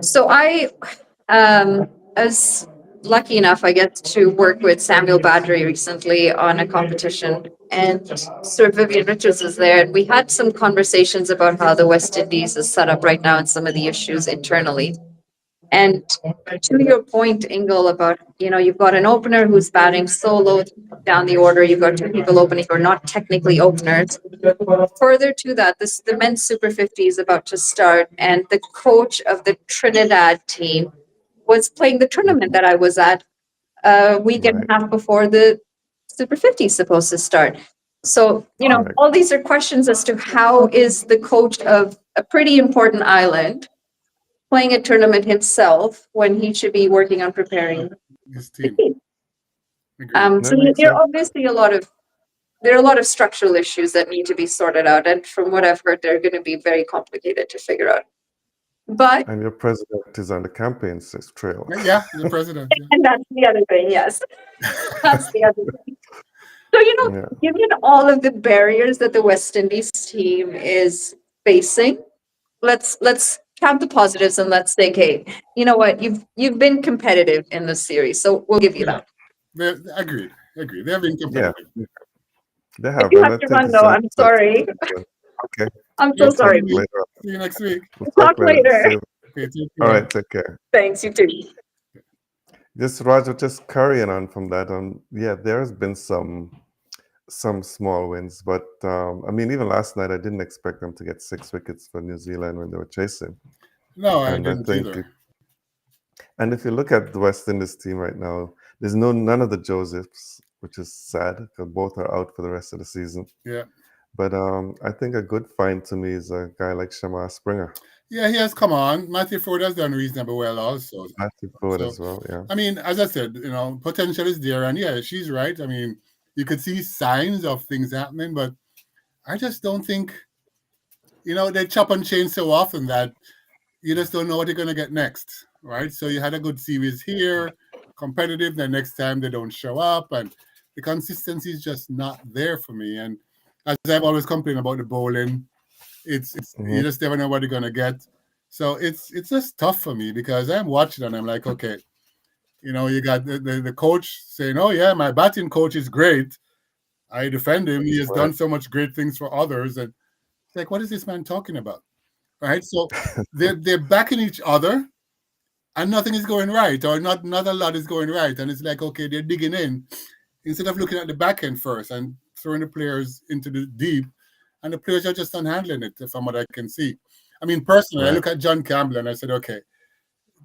Speaker 3: So I was lucky enough, I guess, to work with Samuel Badri recently on a competition, and Sir Vivian Richards is there, and we had some conversations about how the West Indies is set up right now and some of the issues internally. And to your point, Ingle, about, you've got an opener who's batting so low down the order. You've got 2 people opening who are not technically openers. Further to that, the men's Super 50 is about to start, and the coach of the Trinidad team was playing the tournament that I was at a week and a half before the Super 50 is supposed to start. So, all these are questions as to how is the coach of a pretty important island playing a tournament himself when he should be working on preparing
Speaker 2: His
Speaker 3: the
Speaker 2: team.
Speaker 3: team. So there are obviously a lot of structural issues that need to be sorted out, and from what I've heard, they're going to be very complicated to figure out. But
Speaker 1: And your president is on the campaign trail.
Speaker 2: Yeah, the president. Yeah.
Speaker 3: and that's the other thing, yes. That's the other thing. So,
Speaker 1: Yeah.
Speaker 3: given all of the barriers that the West Indies team is facing, let's count the positives and let's say, okay, you know what, you've been competitive in this series, so we'll give you
Speaker 2: Yeah,
Speaker 3: that.
Speaker 2: agreed. Agreed. They have been
Speaker 1: Yeah,
Speaker 2: competitive.
Speaker 1: they
Speaker 3: I
Speaker 1: have,
Speaker 3: do
Speaker 1: and
Speaker 3: have
Speaker 1: I
Speaker 3: to
Speaker 1: think
Speaker 3: run
Speaker 1: it's
Speaker 3: though.
Speaker 1: an
Speaker 3: I'm
Speaker 1: asset.
Speaker 3: sorry.
Speaker 1: Okay,
Speaker 3: I'm
Speaker 2: Yeah,
Speaker 3: so
Speaker 1: we'll talk
Speaker 3: sorry.
Speaker 2: see you.
Speaker 1: later.
Speaker 2: See you next week.
Speaker 1: We'll
Speaker 3: Talk
Speaker 1: talk later.
Speaker 3: later.
Speaker 1: Save.
Speaker 2: Okay, take
Speaker 1: All
Speaker 2: care.
Speaker 1: right, take care.
Speaker 3: Thanks, you too.
Speaker 1: Just Roger, just carrying on from that. Yeah, there's been some small wins, but I mean, even last night, I didn't expect them to get 6 wickets for New Zealand when they were chasing.
Speaker 2: No, I
Speaker 1: And I
Speaker 2: didn't
Speaker 1: think,
Speaker 2: either.
Speaker 1: and if you look at the West Indies team right now, there's none of the Josephs, which is sad because both are out for the rest of the season.
Speaker 2: Yeah.
Speaker 1: But I think a good find to me is a guy like Shamar Springer,
Speaker 2: Yeah, he has come on. Matthew Ford has done reasonably well also.
Speaker 1: Matthew Ford
Speaker 2: So,
Speaker 1: as well. Yeah,
Speaker 2: I mean, as I said, potential is there. And yeah, she's right. I mean, you could see signs of things happening, but I just don't think, they chop and change so often that you just don't know what you're going to get next, right? So you had a good series here, competitive. The next time they don't show up, and the consistency is just not there for me. And as I've always complained about the bowling, it's
Speaker 1: hmm
Speaker 2: you just never know what you're going to get. So it's just tough for me because I'm watching and I'm like, okay, you got the coach saying, oh yeah, my batting coach is great. I defend him. He has
Speaker 1: right.
Speaker 2: done so much great things for others, and it's like, what is this man talking about? Right? So they're backing each other, and nothing is going right, or not a lot is going right, and it's like, okay, they're digging in instead of looking at the back end first and throwing the players into the deep, and the players are just unhandling it from what I can see. I mean, personally, I
Speaker 1: Right.
Speaker 2: look at John Campbell and I said, okay,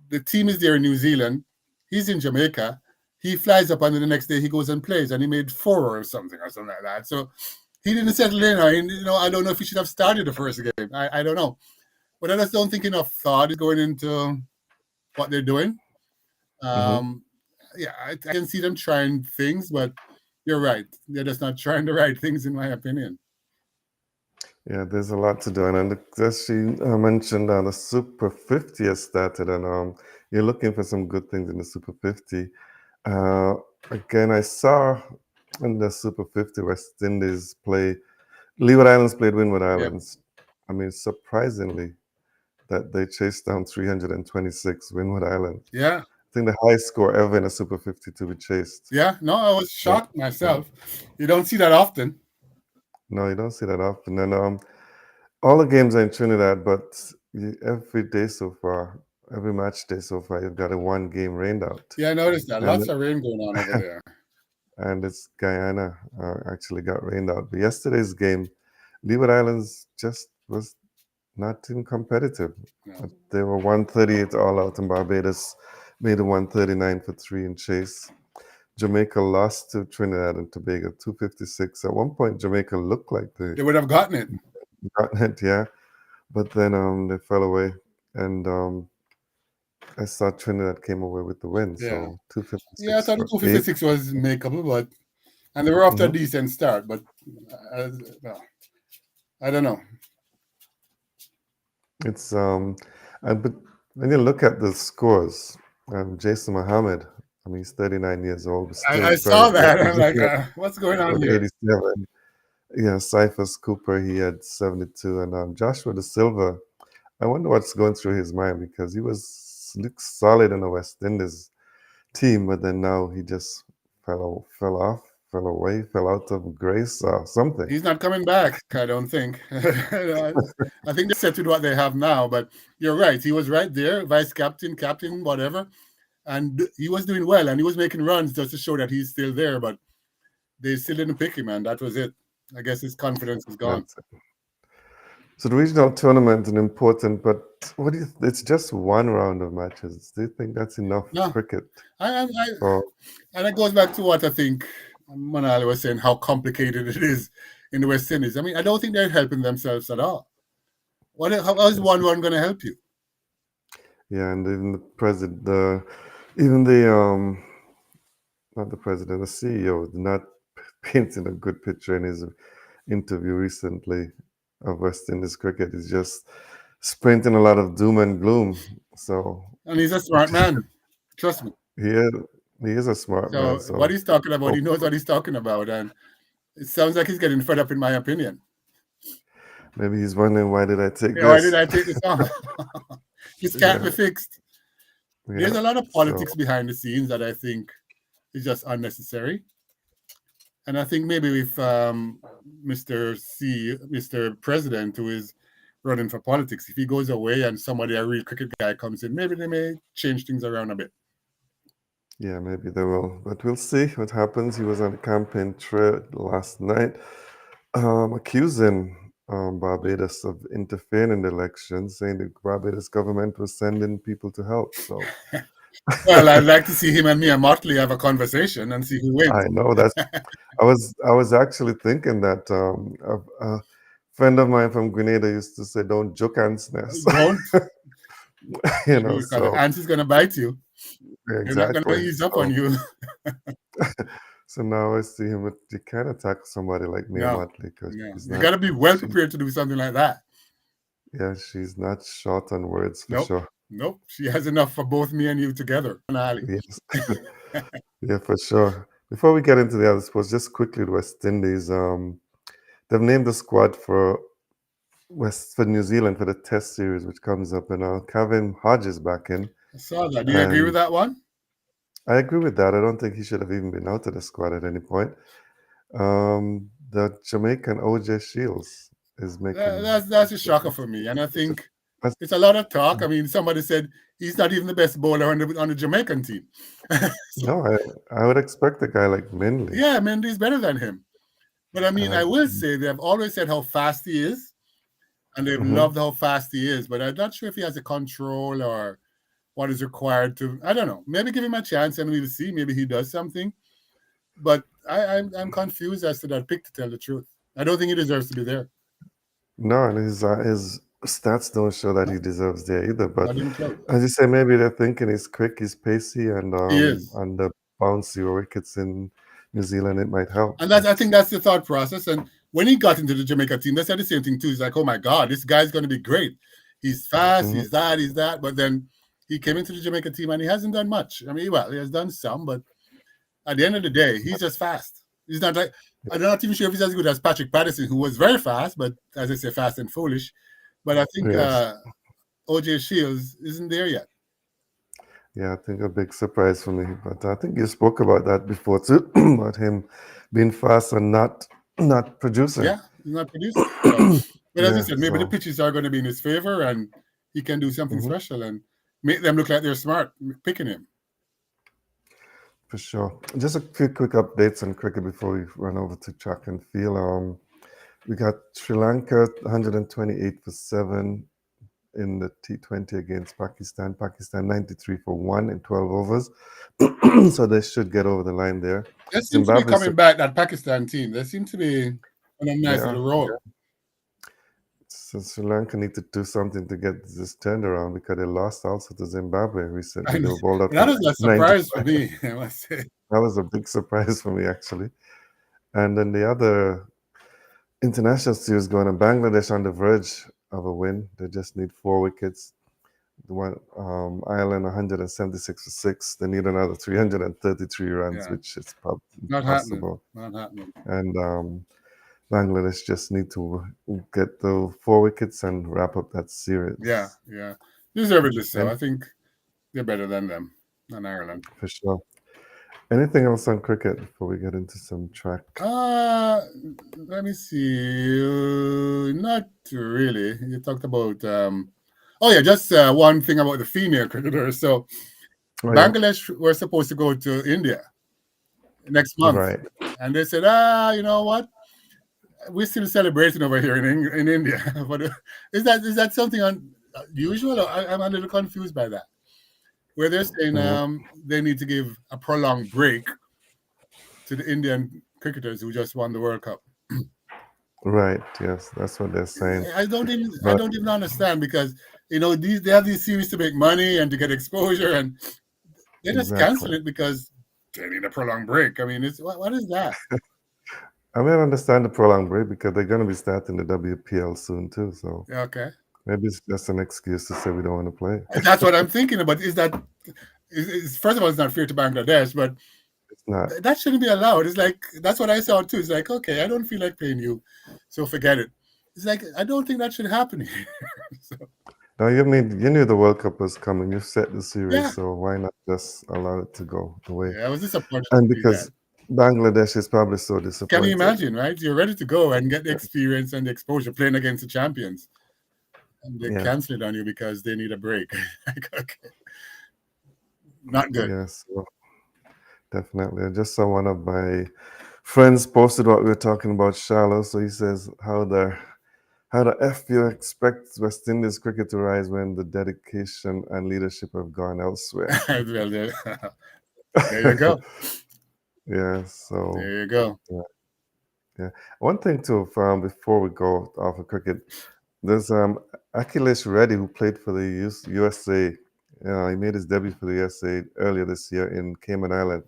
Speaker 2: the team is there in New Zealand, he's in Jamaica, he flies up and then the next day he goes and plays, and he made 4 or something like that. So he didn't settle in. I don't know if he should have started the first game. I don't know. But I just don't think enough thought is going into what they're doing.
Speaker 1: hmm
Speaker 2: Um, yeah, I can see them trying things, but you're right. They're just not trying the right things, in my opinion.
Speaker 1: Yeah, there's a lot to do. And as she mentioned, the Super 50 has started, and you're looking for some good things in the Super 50. Uh, Again, I saw in the Super 50 West Indies play, Leeward Islands played Windward
Speaker 2: Yeah,
Speaker 1: Islands. I mean, surprisingly, that they chased down 326 Windward Islands.
Speaker 2: yeah,
Speaker 1: I think the highest score ever in a Super 50 to be chased.
Speaker 2: yeah. No, I was
Speaker 1: But
Speaker 2: shocked myself. You don't see that often.
Speaker 1: no, you don't see that often. And all the games are in Trinidad, but every day so far, every match day so far, you've got a 1 game rained out.
Speaker 2: Yeah, I noticed that.
Speaker 1: And
Speaker 2: Lots of rain going on over there.
Speaker 1: and it's Guyana actually got rained out. But yesterday's game, Leeward Islands just was not even competitive.
Speaker 2: No.
Speaker 1: They were 138 all out, and Barbados made it 139 for 3 in chase. Jamaica lost to Trinidad and Tobago 256. At one point, Jamaica looked like they
Speaker 2: They would have gotten it.
Speaker 1: got it, yeah, but then they fell away, and I saw Trinidad came away with the win,
Speaker 2: Yeah.
Speaker 1: so
Speaker 2: Yeah, I
Speaker 1: 256
Speaker 2: thought the
Speaker 1: for 8.
Speaker 2: 256 was makeable, and they were off to a
Speaker 1: Mhm.
Speaker 2: decent start, but well, I don't know.
Speaker 1: It's but when you look at the scores, Jason Mohammed, I mean, he's 39 years old, but
Speaker 2: I
Speaker 1: still very
Speaker 2: saw
Speaker 1: good.
Speaker 2: that.
Speaker 1: He's
Speaker 2: I'm like,
Speaker 1: looking at
Speaker 2: what's going on
Speaker 1: about
Speaker 2: here?
Speaker 1: 87. Yeah, Cyphers Cooper, he had 72, and Joshua De Silva. I wonder what's going through his mind because he looks solid in the West Indies team, but then now he just fell off, fell away, fell out of grace or something.
Speaker 2: He's not coming back, I don't think. I think they're set with what they have now, but you're right. He was right there, vice captain, captain, whatever. And he was doing well, and he was making runs just to show that he's still there, but they still didn't pick him, and that was it. I guess his confidence is gone.
Speaker 1: That's it. So the regional tournament is important, but it's just 1 round of matches. Do you think that's enough
Speaker 2: No,
Speaker 1: cricket
Speaker 2: I,
Speaker 1: for
Speaker 2: and it goes back to what I think Monali was saying, how complicated it is in the West Indies. I mean, I don't think they're helping themselves at all. How is
Speaker 1: this?
Speaker 2: 1 run going to help you?
Speaker 1: Yeah, and even the president, even the not the president, the CEO, did not painting a good picture in his interview recently of West Indies cricket. He's just sprinting a lot of doom and gloom. So
Speaker 2: And he's a smart man. Trust me.
Speaker 1: he is, he is a smart man.
Speaker 2: So what
Speaker 1: So
Speaker 2: he's talking about,
Speaker 1: oh,
Speaker 2: he knows what he's talking about. And it sounds like he's getting fed up, in my opinion.
Speaker 1: maybe he's wondering, why did I take
Speaker 2: Yeah, why did
Speaker 1: this?
Speaker 2: I take this on? This can't be
Speaker 1: Yeah,
Speaker 2: fixed. There's
Speaker 1: yeah.
Speaker 2: a lot of
Speaker 1: So
Speaker 2: politics behind the scenes that I think is just unnecessary. And I think maybe with Mr. President, who is running for politics, if he goes away and somebody, a real cricket guy, comes in, maybe they may change things around a bit.
Speaker 1: yeah, maybe they will, but we'll see what happens. He was on a campaign trail last night, accusing Barbados of interfering in the elections, saying the Barbados government was sending people to help. So
Speaker 2: Well, I'd like to see him and me and Motley have a conversation and see who wins.
Speaker 1: I know that's. I was actually thinking that a friend of mine from Grenada used to say, "Don't joke ants nest,"
Speaker 2: Don't.
Speaker 1: you know.
Speaker 2: Because
Speaker 1: So
Speaker 2: Ants is going to bite you. They're not going to
Speaker 1: exactly.
Speaker 2: ease up on you.
Speaker 1: So now I see him. You can't attack somebody like Mia
Speaker 2: No.
Speaker 1: Motley because
Speaker 2: No.
Speaker 1: she's
Speaker 2: You
Speaker 1: not.
Speaker 2: got to be well
Speaker 1: She,
Speaker 2: prepared to do something like that.
Speaker 1: yeah, she's not short on words for
Speaker 2: Nope.
Speaker 1: sure.
Speaker 2: Nope. She has enough for both me and you together. Monali.
Speaker 1: Yes, yeah, for sure. Before we get into the other sports, just quickly, the West Indies. They've named the squad for New Zealand for the Test series, which comes up, and Kevin Hodges back in.
Speaker 2: I saw that. Do you agree with
Speaker 1: And
Speaker 2: that one?
Speaker 1: I agree with that. I don't think he should have even been out of the squad at any point. The Jamaican OJ Shields is making.
Speaker 2: That's a shocker for me. And I think
Speaker 1: That's,
Speaker 2: it's a lot of talk. I mean, somebody said he's not even the best bowler on the Jamaican team.
Speaker 1: no, I would expect a guy like Minley.
Speaker 2: Yeah, Mendy's better than him. But I mean, I will say they have always said how fast he is, and they've loved how fast he is. But I'm not sure if he has the control or what is required to. I don't know. Maybe give him a chance and we'll see. Maybe he does something. But I'm confused as to that pick, to tell the truth. I don't think he deserves to be there.
Speaker 1: No, and his stats don't show that he deserves there either. But
Speaker 2: Not even close.
Speaker 1: as you say, maybe they're thinking he's quick, he's pacey, and
Speaker 2: He is.
Speaker 1: on the bouncy wickets in New Zealand, it might help.
Speaker 2: And I think that's the thought process. And when he got into the Jamaica team, they said the same thing too. He's like, oh my God, this guy's going to be great. He's fast, he's that. But then he came into the Jamaica team and he hasn't done much. I mean, well, he has done some, but at the end of the day, he's just fast. He's not like, I'm not even sure if he's as good as Patrick Patterson, who was very fast, but as I say, fast and foolish. But I think
Speaker 1: Yes.
Speaker 2: OJ Shields isn't there yet.
Speaker 1: Yeah, I think a big surprise for me. But I think you spoke about that before too, about him being fast and not producing.
Speaker 2: Yeah, he's not producing. So, but as I
Speaker 1: Yeah,
Speaker 2: said, maybe the
Speaker 1: so
Speaker 2: pitches are going to be in his favor and he can do something special and make them look like they're smart picking him.
Speaker 1: for sure. Just a few quick updates on cricket before we run over to track and field. We got Sri Lanka 128 for 7 in the T20 against Pakistan. Pakistan 93 for 1 in 12 overs. So they should get over the line there.
Speaker 2: They seem to be coming back, that Pakistan team. They seem to be on a nice little roll.
Speaker 1: Yeah. So Sri Lanka need to do something to get this turned around because they lost also to Zimbabwe recently. They were bowled out
Speaker 2: That was a surprise for
Speaker 1: 95.
Speaker 2: me, I must say.
Speaker 1: That was a big surprise for me, actually. And then the other international series going on, Bangladesh on the verge of a win. They just need 4 wickets. The one Ireland 176 for 6. They need another 333 runs, which is probably
Speaker 2: Not
Speaker 1: impossible.
Speaker 2: Not happening.
Speaker 1: And Bangladesh just need to get the 4 wickets and wrap up that series.
Speaker 2: Yeah. Deservedly so. I think they're better than them, than Ireland.
Speaker 1: For sure. Anything else on cricket before we get into some track?
Speaker 2: Let me see. Not really. You talked about just one thing about the female cricketers. So Bangladesh were supposed to go to India next month.
Speaker 1: Right.
Speaker 2: And they said, you know what? We're still celebrating over here in India. But is that something unusual? I'm a little confused by that. Where they're saying they need to give a prolonged break to the Indian cricketers who just won the World Cup.
Speaker 1: Right. Yes, that's what they're saying.
Speaker 2: I don't even understand because they have these series to make money and to get exposure, and they just cancel it because they need a prolonged break. I mean, what is that?
Speaker 1: I mean, I understand the prolonged break because they're going to be starting the WPL soon too. So
Speaker 2: Okay.
Speaker 1: Maybe it's just an excuse to say we don't want to play.
Speaker 2: That's what I'm thinking about. First of all, it's not fair to Bangladesh, but
Speaker 1: It's not.
Speaker 2: that shouldn't be allowed. It's like, that's what I saw too. It's like, okay, I don't feel like paying you, so forget it. It's like, I don't think that should happen here. So,
Speaker 1: Now you knew the World Cup was coming. You set the series,
Speaker 2: yeah,
Speaker 1: so why not just allow it to go away?
Speaker 2: yeah, I was disappointed to
Speaker 1: And
Speaker 2: see that.
Speaker 1: because Bangladesh is probably so
Speaker 2: Can you
Speaker 1: disappointed.
Speaker 2: imagine, right? You're ready to go and get the experience and the exposure playing against the champions, and they
Speaker 1: Yeah.
Speaker 2: cancel it on you because they need a break. Like, okay, not good.
Speaker 1: Yes, well, definitely. I just saw one of my friends posted what we were talking about Charlotte. So he says, how the F you expect West Indies cricket to rise when the dedication and leadership have gone elsewhere?
Speaker 2: Well, there you go.
Speaker 1: Yeah, so
Speaker 2: There you go.
Speaker 1: yeah. One thing too, before we go off of cricket, there's Akhilesh Reddy who played for the USA. He made his debut for the USA earlier this year in Cayman Island.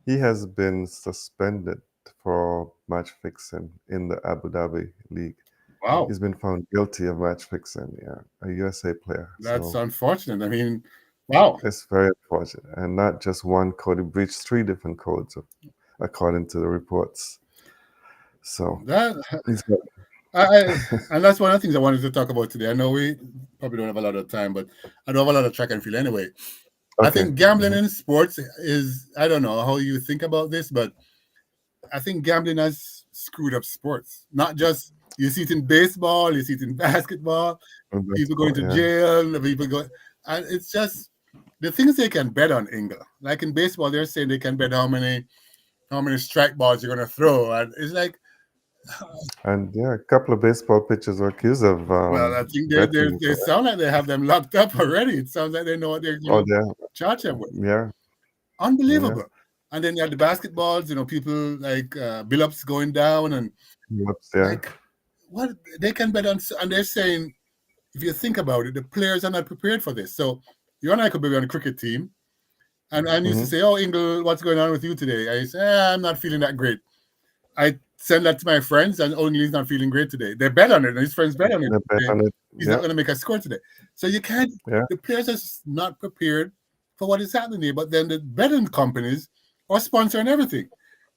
Speaker 1: He has been suspended for match fixing in the Abu Dhabi League.
Speaker 2: Wow,
Speaker 1: He's been found guilty of match fixing. Yeah, a USA player.
Speaker 2: that's
Speaker 1: So
Speaker 2: unfortunate. I mean, wow.
Speaker 1: it's very unfortunate, and not just one code. He breached 3 different codes, according to the reports. So
Speaker 2: That
Speaker 1: he's got,
Speaker 2: and that's one of the things I wanted to talk about today. I know we probably don't have a lot of time, but I don't have a lot of track and field anyway. I
Speaker 1: okay.
Speaker 2: think gambling in sports is, I don't know how you think about this, but I think gambling has screwed up sports. Not just, you see it in baseball, you see it in basketball, people going to
Speaker 1: Yeah.
Speaker 2: jail, people go, and it's just the things they can bet on, Ingle. Like in baseball, they're saying they can bet how many strike balls you're gonna throw, and it's like,
Speaker 1: And yeah, a couple of baseball pitchers were accused of
Speaker 2: well, I think
Speaker 1: betting.
Speaker 2: they sound like they have them locked up already. It sounds like they know what they're
Speaker 1: Oh,
Speaker 2: going to charge them with.
Speaker 1: yeah,
Speaker 2: Unbelievable. And then you have the basketballs, people like Billups going down, and
Speaker 1: yeah.
Speaker 2: like, what they can bet on. And they're saying, if you think about it, the players are not prepared for this. So you and I could be on a cricket team, and I used to say, "Oh, Ingle, what's going on with you today?" I say, "I'm not feeling that great." I send that to my friends, and only he's not feeling great today. They bet on it, and his friends bet on it.
Speaker 1: They bet on it.
Speaker 2: He's not going to make a score today. So you can't,
Speaker 1: Yeah.
Speaker 2: the players are just not prepared for what is happening here. But then the betting companies are sponsoring everything.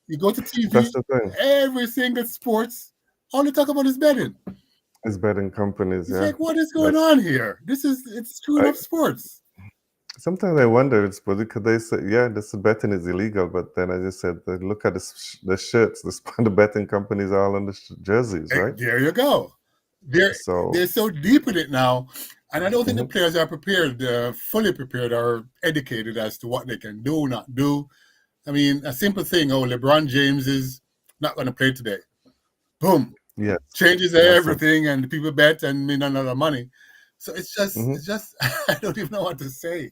Speaker 2: You go to TV,
Speaker 1: That's the thing.
Speaker 2: every single sports, all they talk about is betting.
Speaker 1: It's betting companies.
Speaker 2: It's
Speaker 1: Yeah.
Speaker 2: like, what is going on here? It's screwing up sports.
Speaker 1: Sometimes I wonder, it's because they say, yeah, this betting is illegal, but then I just said, look at the shirts. The betting companies are all on the jerseys, right?
Speaker 2: There you go. They're so deep in it now, and I don't think the players are prepared, fully prepared or educated as to what they can do, not do. I mean, a simple thing. Oh, LeBron James is not going to play today. Boom.
Speaker 1: Yeah.
Speaker 2: Changes everything, and people bet and win another money. So it's just, I don't even know what to say.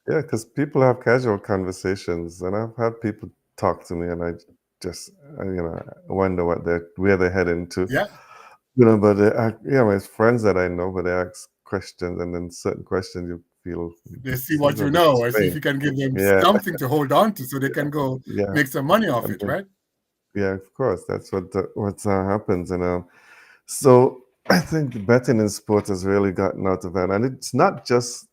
Speaker 1: Yeah, because people have casual conversations, and I've had people talk to me, and I just, wonder where they're heading to.
Speaker 2: Yeah.
Speaker 1: But my friends that I know, but they ask questions, and then certain questions you feel
Speaker 2: they see what you know, or see if you can give them something to hold on to, so they can go make some money off it, right?
Speaker 1: Yeah, of course, that's what happens, and so I think betting in sports has really gotten out of hand, and it's not just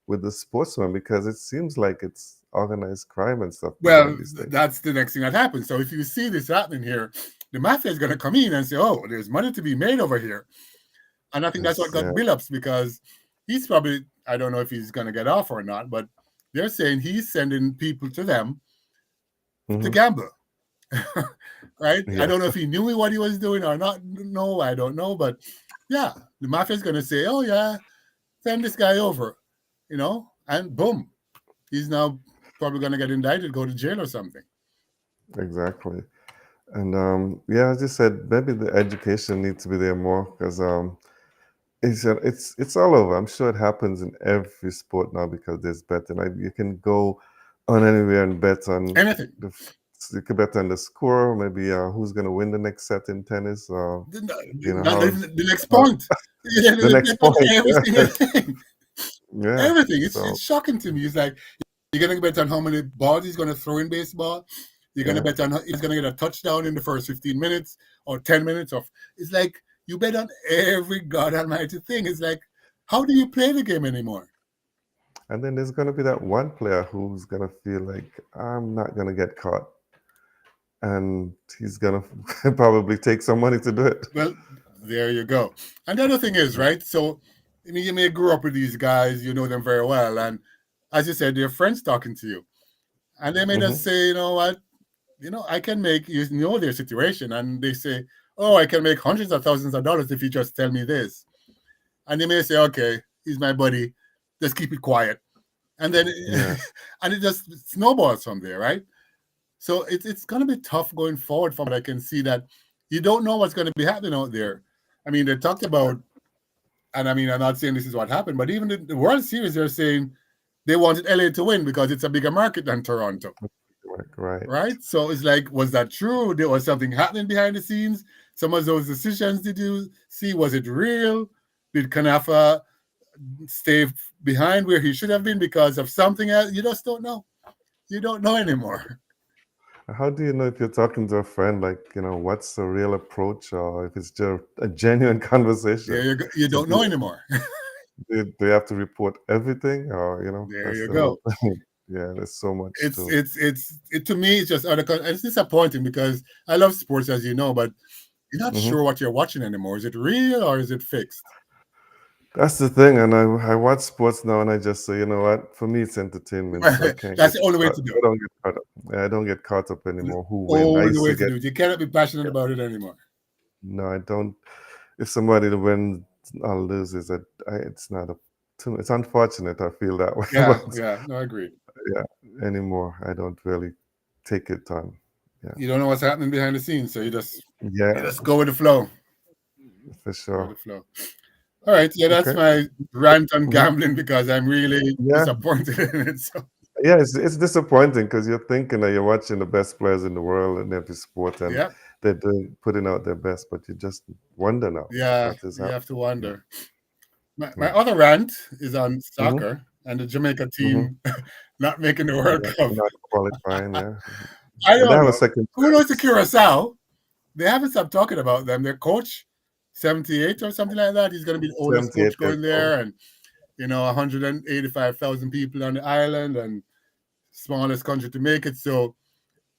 Speaker 1: with the sportsmen, because it seems like it's organized crime and stuff.
Speaker 2: Well, that's the next thing that happens. So if you see this happening here, the mafia is going to come in and say, "Oh, there's money to be made over here," and I think that's what got Billups, because he's probably, I don't know if he's going to get off or not, but they're saying he's sending people to them to gamble. Right? Yeah. I don't know if he knew what he was doing or not. No, I don't know. But yeah, the mafia is going to say, "Oh yeah, send this guy over," and boom, he's now probably going to get indicted, go to jail or something.
Speaker 1: Exactly. And as you said, maybe the education needs to be there more, because it's all over. I'm sure it happens in every sport now, because there's betting. You can go on anywhere and bet on
Speaker 2: anything.
Speaker 1: You could bet on the score, maybe who's going to win the next set in tennis, or
Speaker 2: the next point.
Speaker 1: The next point.
Speaker 2: Everything.
Speaker 1: Yeah.
Speaker 2: Everything. It's shocking to me. It's like, you're going to bet on how many balls he's going to throw in baseball. You're going to bet on he's going to get a touchdown in the first 15 minutes or 10 minutes. It's like, You bet on every God Almighty thing. It's like, how do you play the game anymore?
Speaker 1: And then there's going to be that one player who's going to feel like, I'm not going to get caught. And he's going to probably take some money to do it.
Speaker 2: Well, there you go. And the other thing is, right? So, I mean, you may grow up with these guys, you know them very well. And as you said, they're friends talking to you. And they may just say, you know what? I can make, you know their situation. And they say, oh, I can make hundreds of thousands of dollars if you just tell me this. And they may say, okay, he's my buddy. Just keep it quiet. And then, and it just snowballs from there, right? So it's going to be tough going forward from what I can see that you don't know what's going to be happening out there. I mean, they talked about, and I mean, I'm not saying this is what happened, but even the World Series, they're saying they wanted LA to win because it's a bigger market than Toronto. Right. So it's like, was that true? There was something happening behind the scenes. Some of those decisions, did you see? Was it real? Did Kanafa stay behind where he should have been because of something else? You just don't know. You don't know anymore.
Speaker 1: How do you know if you're talking to a friend, like, what's the real approach, or if it's just a genuine conversation?
Speaker 2: There you don't know anymore.
Speaker 1: Do you have to report everything, or
Speaker 2: there you go.
Speaker 1: Yeah, there's so much.
Speaker 2: It's to me, it's just it's disappointing because I love sports, as you know, but you're not sure what you're watching anymore. Is it real or is it fixed?
Speaker 1: That's the thing, and I watch sports now, and I just say, you know what? For me, it's entertainment. So I can't
Speaker 2: That's the only way to do it.
Speaker 1: I don't get caught up anymore. Who
Speaker 2: wins?
Speaker 1: Only
Speaker 2: way to do it. You cannot be passionate about it anymore.
Speaker 1: No, I don't. If somebody wins or loses, it's not it's unfortunate. I feel that way.
Speaker 2: Yeah. No, I agree.
Speaker 1: Yeah, anymore, I don't really take it on. Yeah.
Speaker 2: You don't know what's happening behind the scenes, so you just go with the flow.
Speaker 1: For sure.
Speaker 2: Go with the flow. All right, that's my rant on gambling because I'm really disappointed in it. So.
Speaker 1: Yeah, it's disappointing because you're thinking that you're watching the best players in the world in every sport, and they're putting out their best, but you just wonder now.
Speaker 2: Yeah, you have to wonder. My other rant is on soccer and the Jamaica team not making the World Cup.
Speaker 1: Not qualifying,
Speaker 2: I don't know. Who knows the Curacao? They haven't stopped talking about them. Their coach, 78 or something like that. He's going to be the oldest coach going there, and 185,000 people on the island, and smallest country to make it. So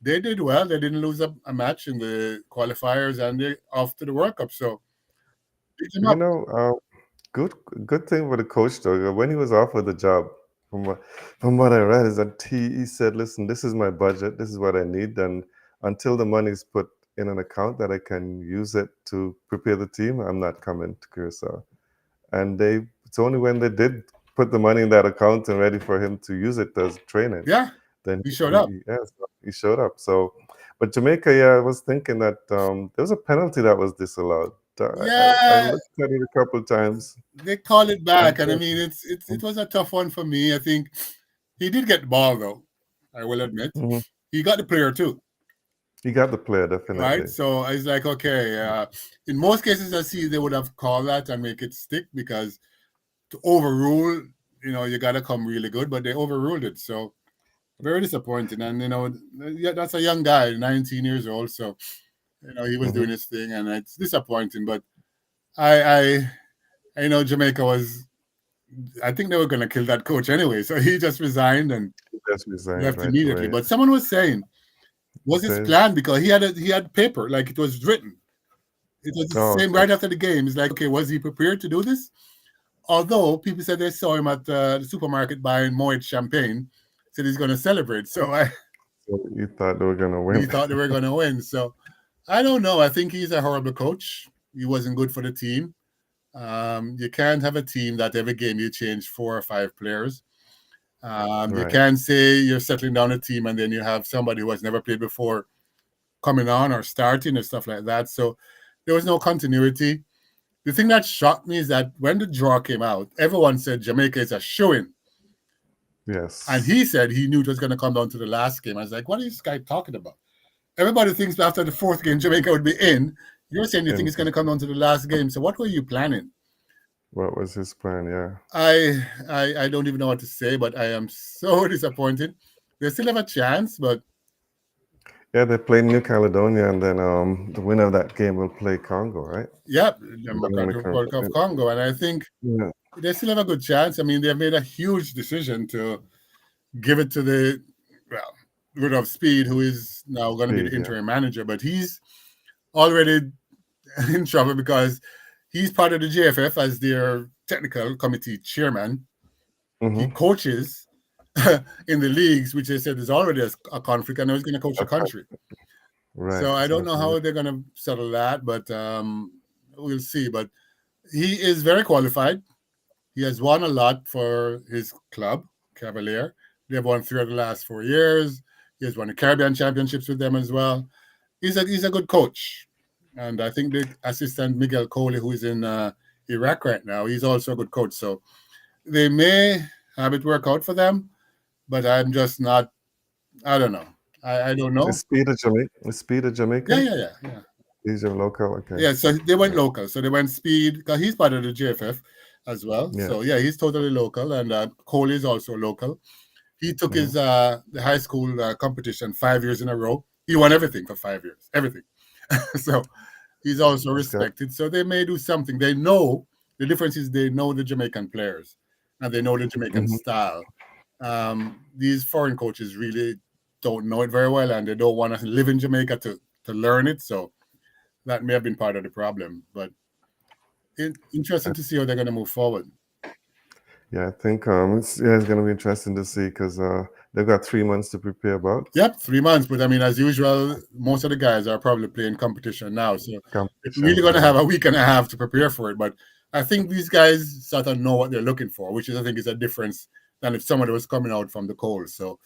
Speaker 2: they did well. They didn't lose a match in the qualifiers, and they're off to the World Cup. So
Speaker 1: good thing for the coach though. When he was offered the job, from what I read, is that he said, "Listen, this is my budget. This is what I need, and until the money's put in an account that I can use it to prepare the team, I'm not coming to Curacao." And it's only when they did put the money in that account and ready for him to use it as training.
Speaker 2: Then he showed up.
Speaker 1: He showed up. So, but Jamaica, I was thinking that there was a penalty that was disallowed. I looked at it a couple of times.
Speaker 2: They call it back, and I mean, it was a tough one for me. I think he did get the ball, though. I will admit, he got the player too.
Speaker 1: He got the player, definitely.
Speaker 2: Right, so it's like, okay. In most cases, I see they would have called that and make it stick because to overrule, you got to come really good, but they overruled it. So very disappointing. And that's a young guy, 19 years old. So he was doing his thing, and it's disappointing. But I know Jamaica was. I think they were going to kill that coach anyway. So he just resigned and left immediately. But someone was saying, was his plan because he had paper, like it was written. It was the same right after the game. It's like, okay, was he prepared to do this? Although people said they saw him at the supermarket buying Moet champagne, said he's going to celebrate. So
Speaker 1: you thought they were going to win.
Speaker 2: He thought they were going to win. So I don't know. I think he's a horrible coach. He wasn't good for the team. You can't have a team that every game you change 4 or 5 players. You can't say you're settling down a team and then you have somebody who has never played before coming on or starting and stuff like that. So there was no continuity. The thing that shocked me is that when the draw came out, everyone said Jamaica is a shoo-in.
Speaker 1: Yes.
Speaker 2: And he said he knew it was going to come down to the last game. I was like, what is this guy talking about? Everybody thinks after the 4th game, Jamaica would be in. You're saying you think it's going to come down to the last game. So what were you planning?
Speaker 1: What was his plan? Yeah.
Speaker 2: I don't even know what to say, but I am so disappointed. They still have a chance, but
Speaker 1: Yeah, they play New Caledonia, and then the winner of that game will play Congo, right?
Speaker 2: Yep, the Democratic
Speaker 1: Dominica.
Speaker 2: Republic of Congo, and I think
Speaker 1: Yeah,
Speaker 2: they still have a good chance. I mean, they've made a huge decision to give it to the well, rid of Speed, who is now going to be
Speaker 1: Speed,
Speaker 2: the
Speaker 1: yeah.
Speaker 2: interim manager, but he's already in trouble because he's part of the JFF as their technical committee chairman. He
Speaker 1: Mm-hmm.
Speaker 2: coaches in the leagues, which they said is already a conflict, and he's going to coach the
Speaker 1: Okay.
Speaker 2: country.
Speaker 1: Right.
Speaker 2: So I don't know
Speaker 1: Okay.
Speaker 2: how they're going to settle that, but we'll see. But he is very qualified. He has won a lot for his club, Cavalier. They've won 3 of the last 4 years. He has won the Caribbean Championships with them as well. He's a good coach, and I think the assistant Miguel Coley, who is in Iraq right now, he's also a good coach. So they may have it work out for them, but I'm just not. I don't know. I don't know.
Speaker 1: Is Speed a
Speaker 2: Yeah,
Speaker 1: Jamaican?
Speaker 2: yeah, yeah, yeah.
Speaker 1: He's a local. Okay.
Speaker 2: Yeah, so they went local. So they went Speed because he's part of the JFF as well.
Speaker 1: Yeah.
Speaker 2: So yeah, he's totally local, and Coley is also local. He took his
Speaker 1: Mm-hmm.
Speaker 2: the high school competition 5 years in a row. He won everything for 5 years, everything. So he's also
Speaker 1: That's good.
Speaker 2: respected. So they may do something. They know the difference is they know the Jamaican players and they know the Jamaican
Speaker 1: Mm-hmm.
Speaker 2: style. These foreign coaches really don't know it very well, and they don't want to live in Jamaica to learn it. So that may have been part of the problem. But interesting to see how they're going to move forward.
Speaker 1: Yeah, I think it's going to be interesting to see because they've got 3 months to prepare about
Speaker 2: Yep, 3 months. But I mean, as usual, most of the guys are probably playing competition now. So they're really
Speaker 1: competitions.
Speaker 2: going to
Speaker 1: Yeah.
Speaker 2: have a week and a half to prepare for it. But I think these guys sort of know what they're looking for, which is, I think, is a difference than if somebody was coming out from the cold. So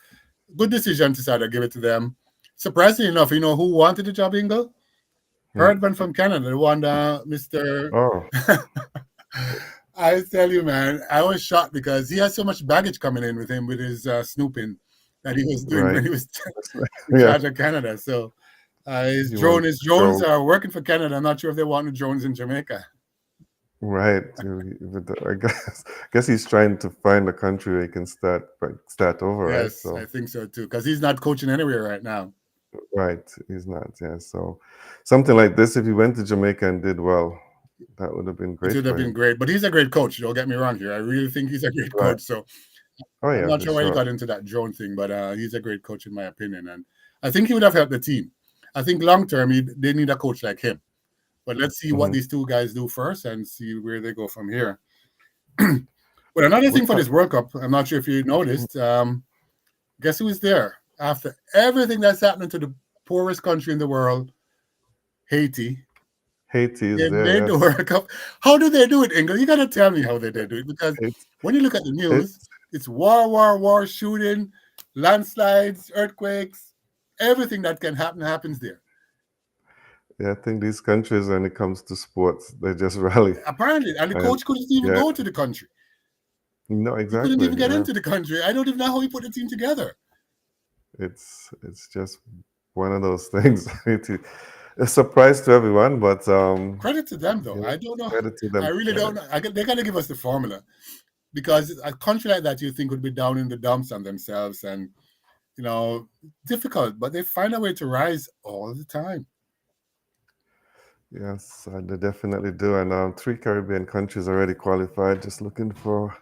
Speaker 2: good decision to sort of give it to them. Surprisingly enough, you know who wanted the job, Ingle?
Speaker 1: Hmm.
Speaker 2: Herdman from Canada, the one, Mr.
Speaker 1: Oh,
Speaker 2: I tell you, man, I was shocked because he has so much baggage coming in with him with his snooping that he was doing
Speaker 1: right.
Speaker 2: when he was in
Speaker 1: Yeah,
Speaker 2: charge of Canada. So his
Speaker 1: he wants
Speaker 2: his
Speaker 1: to
Speaker 2: drones
Speaker 1: go
Speaker 2: are working for Canada. I'm not sure if they want the drones in Jamaica.
Speaker 1: right. I guess he's trying to find a country where he can start over, right?
Speaker 2: Yes, I
Speaker 1: So
Speaker 2: think so too. Because he's not coaching anywhere right now.
Speaker 1: right, he's not. Yeah, so something like this, if he went to Jamaica and did well, that would have been
Speaker 2: It
Speaker 1: great
Speaker 2: would have
Speaker 1: for
Speaker 2: been
Speaker 1: him.
Speaker 2: great. But he's a great coach. Don't get me wrong here. I really think he's a great
Speaker 1: Right.
Speaker 2: coach. So
Speaker 1: Oh
Speaker 2: I'm
Speaker 1: yeah,
Speaker 2: not
Speaker 1: for
Speaker 2: sure why he
Speaker 1: sure.
Speaker 2: got into that drone thing, but he's a great coach in my opinion. And I think he would have helped the team. I think long term, they need a coach like him. But let's see what
Speaker 1: Hmm.
Speaker 2: these two guys do first and see where they go from here. But another thing
Speaker 1: What
Speaker 2: for
Speaker 1: kind?
Speaker 2: this World Cup, I'm not sure if you noticed, guess who's there? After everything that's happening to the poorest country in the world, Haiti,
Speaker 1: Haiti is
Speaker 2: they
Speaker 1: there,
Speaker 2: made the
Speaker 1: yes.
Speaker 2: World Cup. How do they do it, Ingle? You got to tell me how they do it because
Speaker 1: It's
Speaker 2: when you look at the news,
Speaker 1: it's
Speaker 2: it's war, shooting, landslides, earthquakes, everything that can happen happens there.
Speaker 1: yeah, I think these countries when it comes to sports, they just rally.
Speaker 2: Apparently, and the
Speaker 1: And
Speaker 2: coach couldn't even
Speaker 1: yeah,
Speaker 2: go to the country.
Speaker 1: no,
Speaker 2: He couldn't
Speaker 1: exactly.
Speaker 2: even get
Speaker 1: Yeah.
Speaker 2: into the country. I don't even know how he put the team together.
Speaker 1: It's just one of those things. It's a surprise to everyone, but
Speaker 2: Credit to them, though.
Speaker 1: yeah,
Speaker 2: I don't know.
Speaker 1: credit to
Speaker 2: I
Speaker 1: them.
Speaker 2: really don't know. They got to give us the formula because a country like that you think would be down in the dumps on themselves and difficult, but they find a way to rise all the time.
Speaker 1: Yes, they definitely do. And 3 Caribbean countries already qualified. Just looking for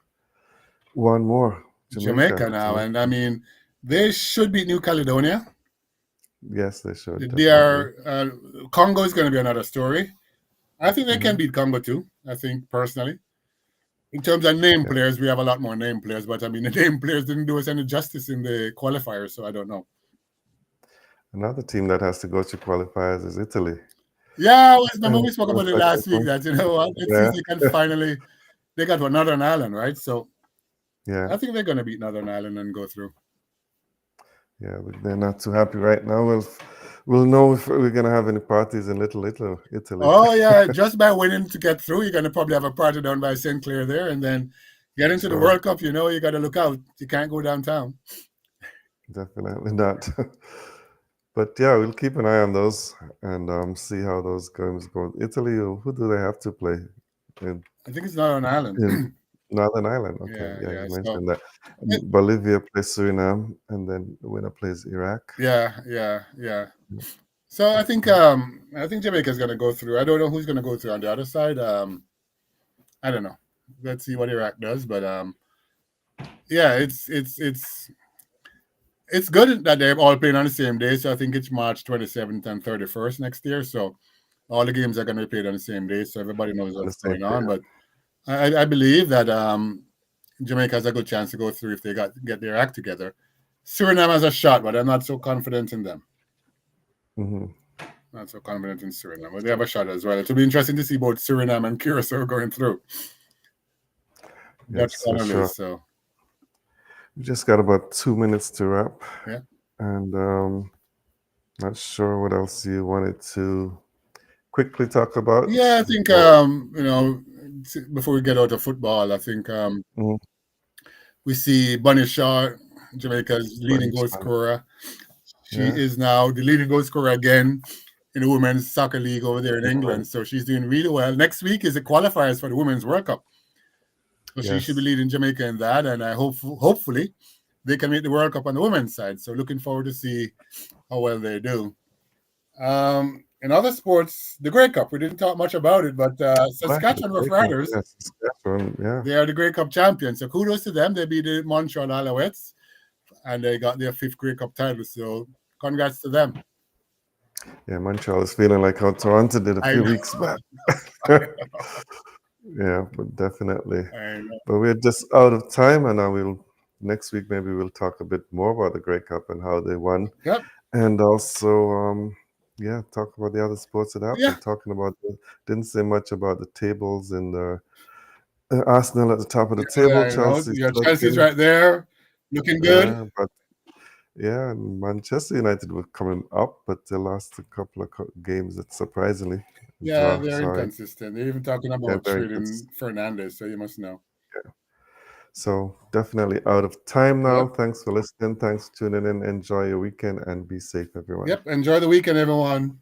Speaker 1: one more,
Speaker 2: Jamaica
Speaker 1: Jamaica.
Speaker 2: now, and I
Speaker 1: Jamaica.
Speaker 2: mean, they should beat New Caledonia.
Speaker 1: Yes, they should
Speaker 2: They
Speaker 1: definitely.
Speaker 2: are Congo is going to be another story. I think they can
Speaker 1: Hmm.
Speaker 2: beat Congo too. I think personally. In terms of name
Speaker 1: Yeah.
Speaker 2: players, we have a lot more name players, but I mean, the name players didn't do us any justice in the qualifiers, so I don't know.
Speaker 1: Another team that has to go to qualifiers is Italy.
Speaker 2: Yeah, I remember
Speaker 1: And
Speaker 2: we spoke
Speaker 1: for
Speaker 2: about
Speaker 1: the
Speaker 2: it
Speaker 1: second
Speaker 2: last week
Speaker 1: one,
Speaker 2: that, what, let's see if
Speaker 1: yeah,
Speaker 2: they can finally, they got to Northern Ireland, right? So
Speaker 1: yeah,
Speaker 2: I think they're going to beat Northern Ireland and go through.
Speaker 1: yeah. But they're not too happy right now. We'll know if we're gonna have any parties in Little Italy.
Speaker 2: Oh, yeah, just by winning to get through, you're going to probably have a party down by St. Clair there, and then get into the
Speaker 1: Sure,
Speaker 2: World Cup, you got to look out. You can't go downtown.
Speaker 1: definitely not. But yeah, we'll keep an eye on those and see how those games go. Italy, who do they have to play in,
Speaker 2: I think it's Northern Ireland.
Speaker 1: in Northern Ireland? Okay,
Speaker 2: Yeah,
Speaker 1: yeah,
Speaker 2: yeah.
Speaker 1: you
Speaker 2: So,
Speaker 1: mentioned that. Bolivia plays Suriname, and then the winner plays Iraq.
Speaker 2: yeah, yeah, yeah. So I think Jamaica's going to go through. I don't know who's going to go through on the other side. I don't know. Let's see what Iraq does, but yeah, it's good that they're all playing on the same day. So I think it's March 27th and 31st next year. So all the games are going to be played on the same day, so everybody knows
Speaker 1: On the
Speaker 2: what's
Speaker 1: same
Speaker 2: going
Speaker 1: day.
Speaker 2: on. But I believe that Jamaica has a good chance to go through if they get their act together. Suriname has a shot, but I'm not so confident in them.
Speaker 1: Mhm.
Speaker 2: Not so confident in Suriname, but they have a shot as well. It'll be interesting to see both Suriname and Curacao going through. Dutch
Speaker 1: Yes, for
Speaker 2: colonies,
Speaker 1: sure.
Speaker 2: so
Speaker 1: We just got about 2 minutes to wrap,
Speaker 2: yeah.
Speaker 1: and not sure what else you wanted to quickly talk about.
Speaker 2: Yeah, I think
Speaker 1: before-
Speaker 2: before we get out of football, I think
Speaker 1: Mhm.
Speaker 2: we see Bunny Shaw, Jamaica's leading goal
Speaker 1: Bunch,
Speaker 2: scorer. She
Speaker 1: yeah.
Speaker 2: is now the leading goal scorer again in the women's soccer league over there in England. So she's doing really well. Next week is the qualifiers for the Women's World Cup. So she should be
Speaker 1: Yes.
Speaker 2: leading Jamaica in that, and I hopefully they can make the World Cup on the women's side. So looking forward to see how well they do. In other sports, the Grey Cup, we didn't talk much about it, but
Speaker 1: Right,
Speaker 2: Saskatchewan
Speaker 1: Great Cup,
Speaker 2: Roughriders,
Speaker 1: yes, Saskatchewan, yeah.
Speaker 2: they are the Grey Cup champions. So kudos to them. They beat the Montreal Alouettes, and they got their 5th Grey Cup title. So congrats to them.
Speaker 1: Yeah, Montreal is feeling like how Toronto did a
Speaker 2: I
Speaker 1: few
Speaker 2: know.
Speaker 1: weeks back. Yeah, but definitely.
Speaker 2: I know.
Speaker 1: But we're just out of time, and next week maybe we'll talk a bit more about the Grey Cup and how they won,
Speaker 2: Yep.
Speaker 1: and also talk about the other sports that happened.
Speaker 2: Yeah.
Speaker 1: Talking about didn't say much about the tables and the Arsenal at the top of the table.
Speaker 2: I know.
Speaker 1: Chelsea's
Speaker 2: Your Chelsea's
Speaker 1: looking,
Speaker 2: right there, looking good.
Speaker 1: yeah, but yeah, and Manchester United were coming up, but they lost a couple of games that surprisingly
Speaker 2: Yeah,
Speaker 1: draw.
Speaker 2: they're
Speaker 1: Sorry,
Speaker 2: inconsistent. They're even talking
Speaker 1: yeah,
Speaker 2: about
Speaker 1: very
Speaker 2: trading Fernandez, so you must know.
Speaker 1: So definitely out of time now.
Speaker 2: Yep.
Speaker 1: Thanks for listening. Thanks for tuning in. Enjoy your weekend and be safe, everyone.
Speaker 2: Yep. Enjoy the weekend, everyone.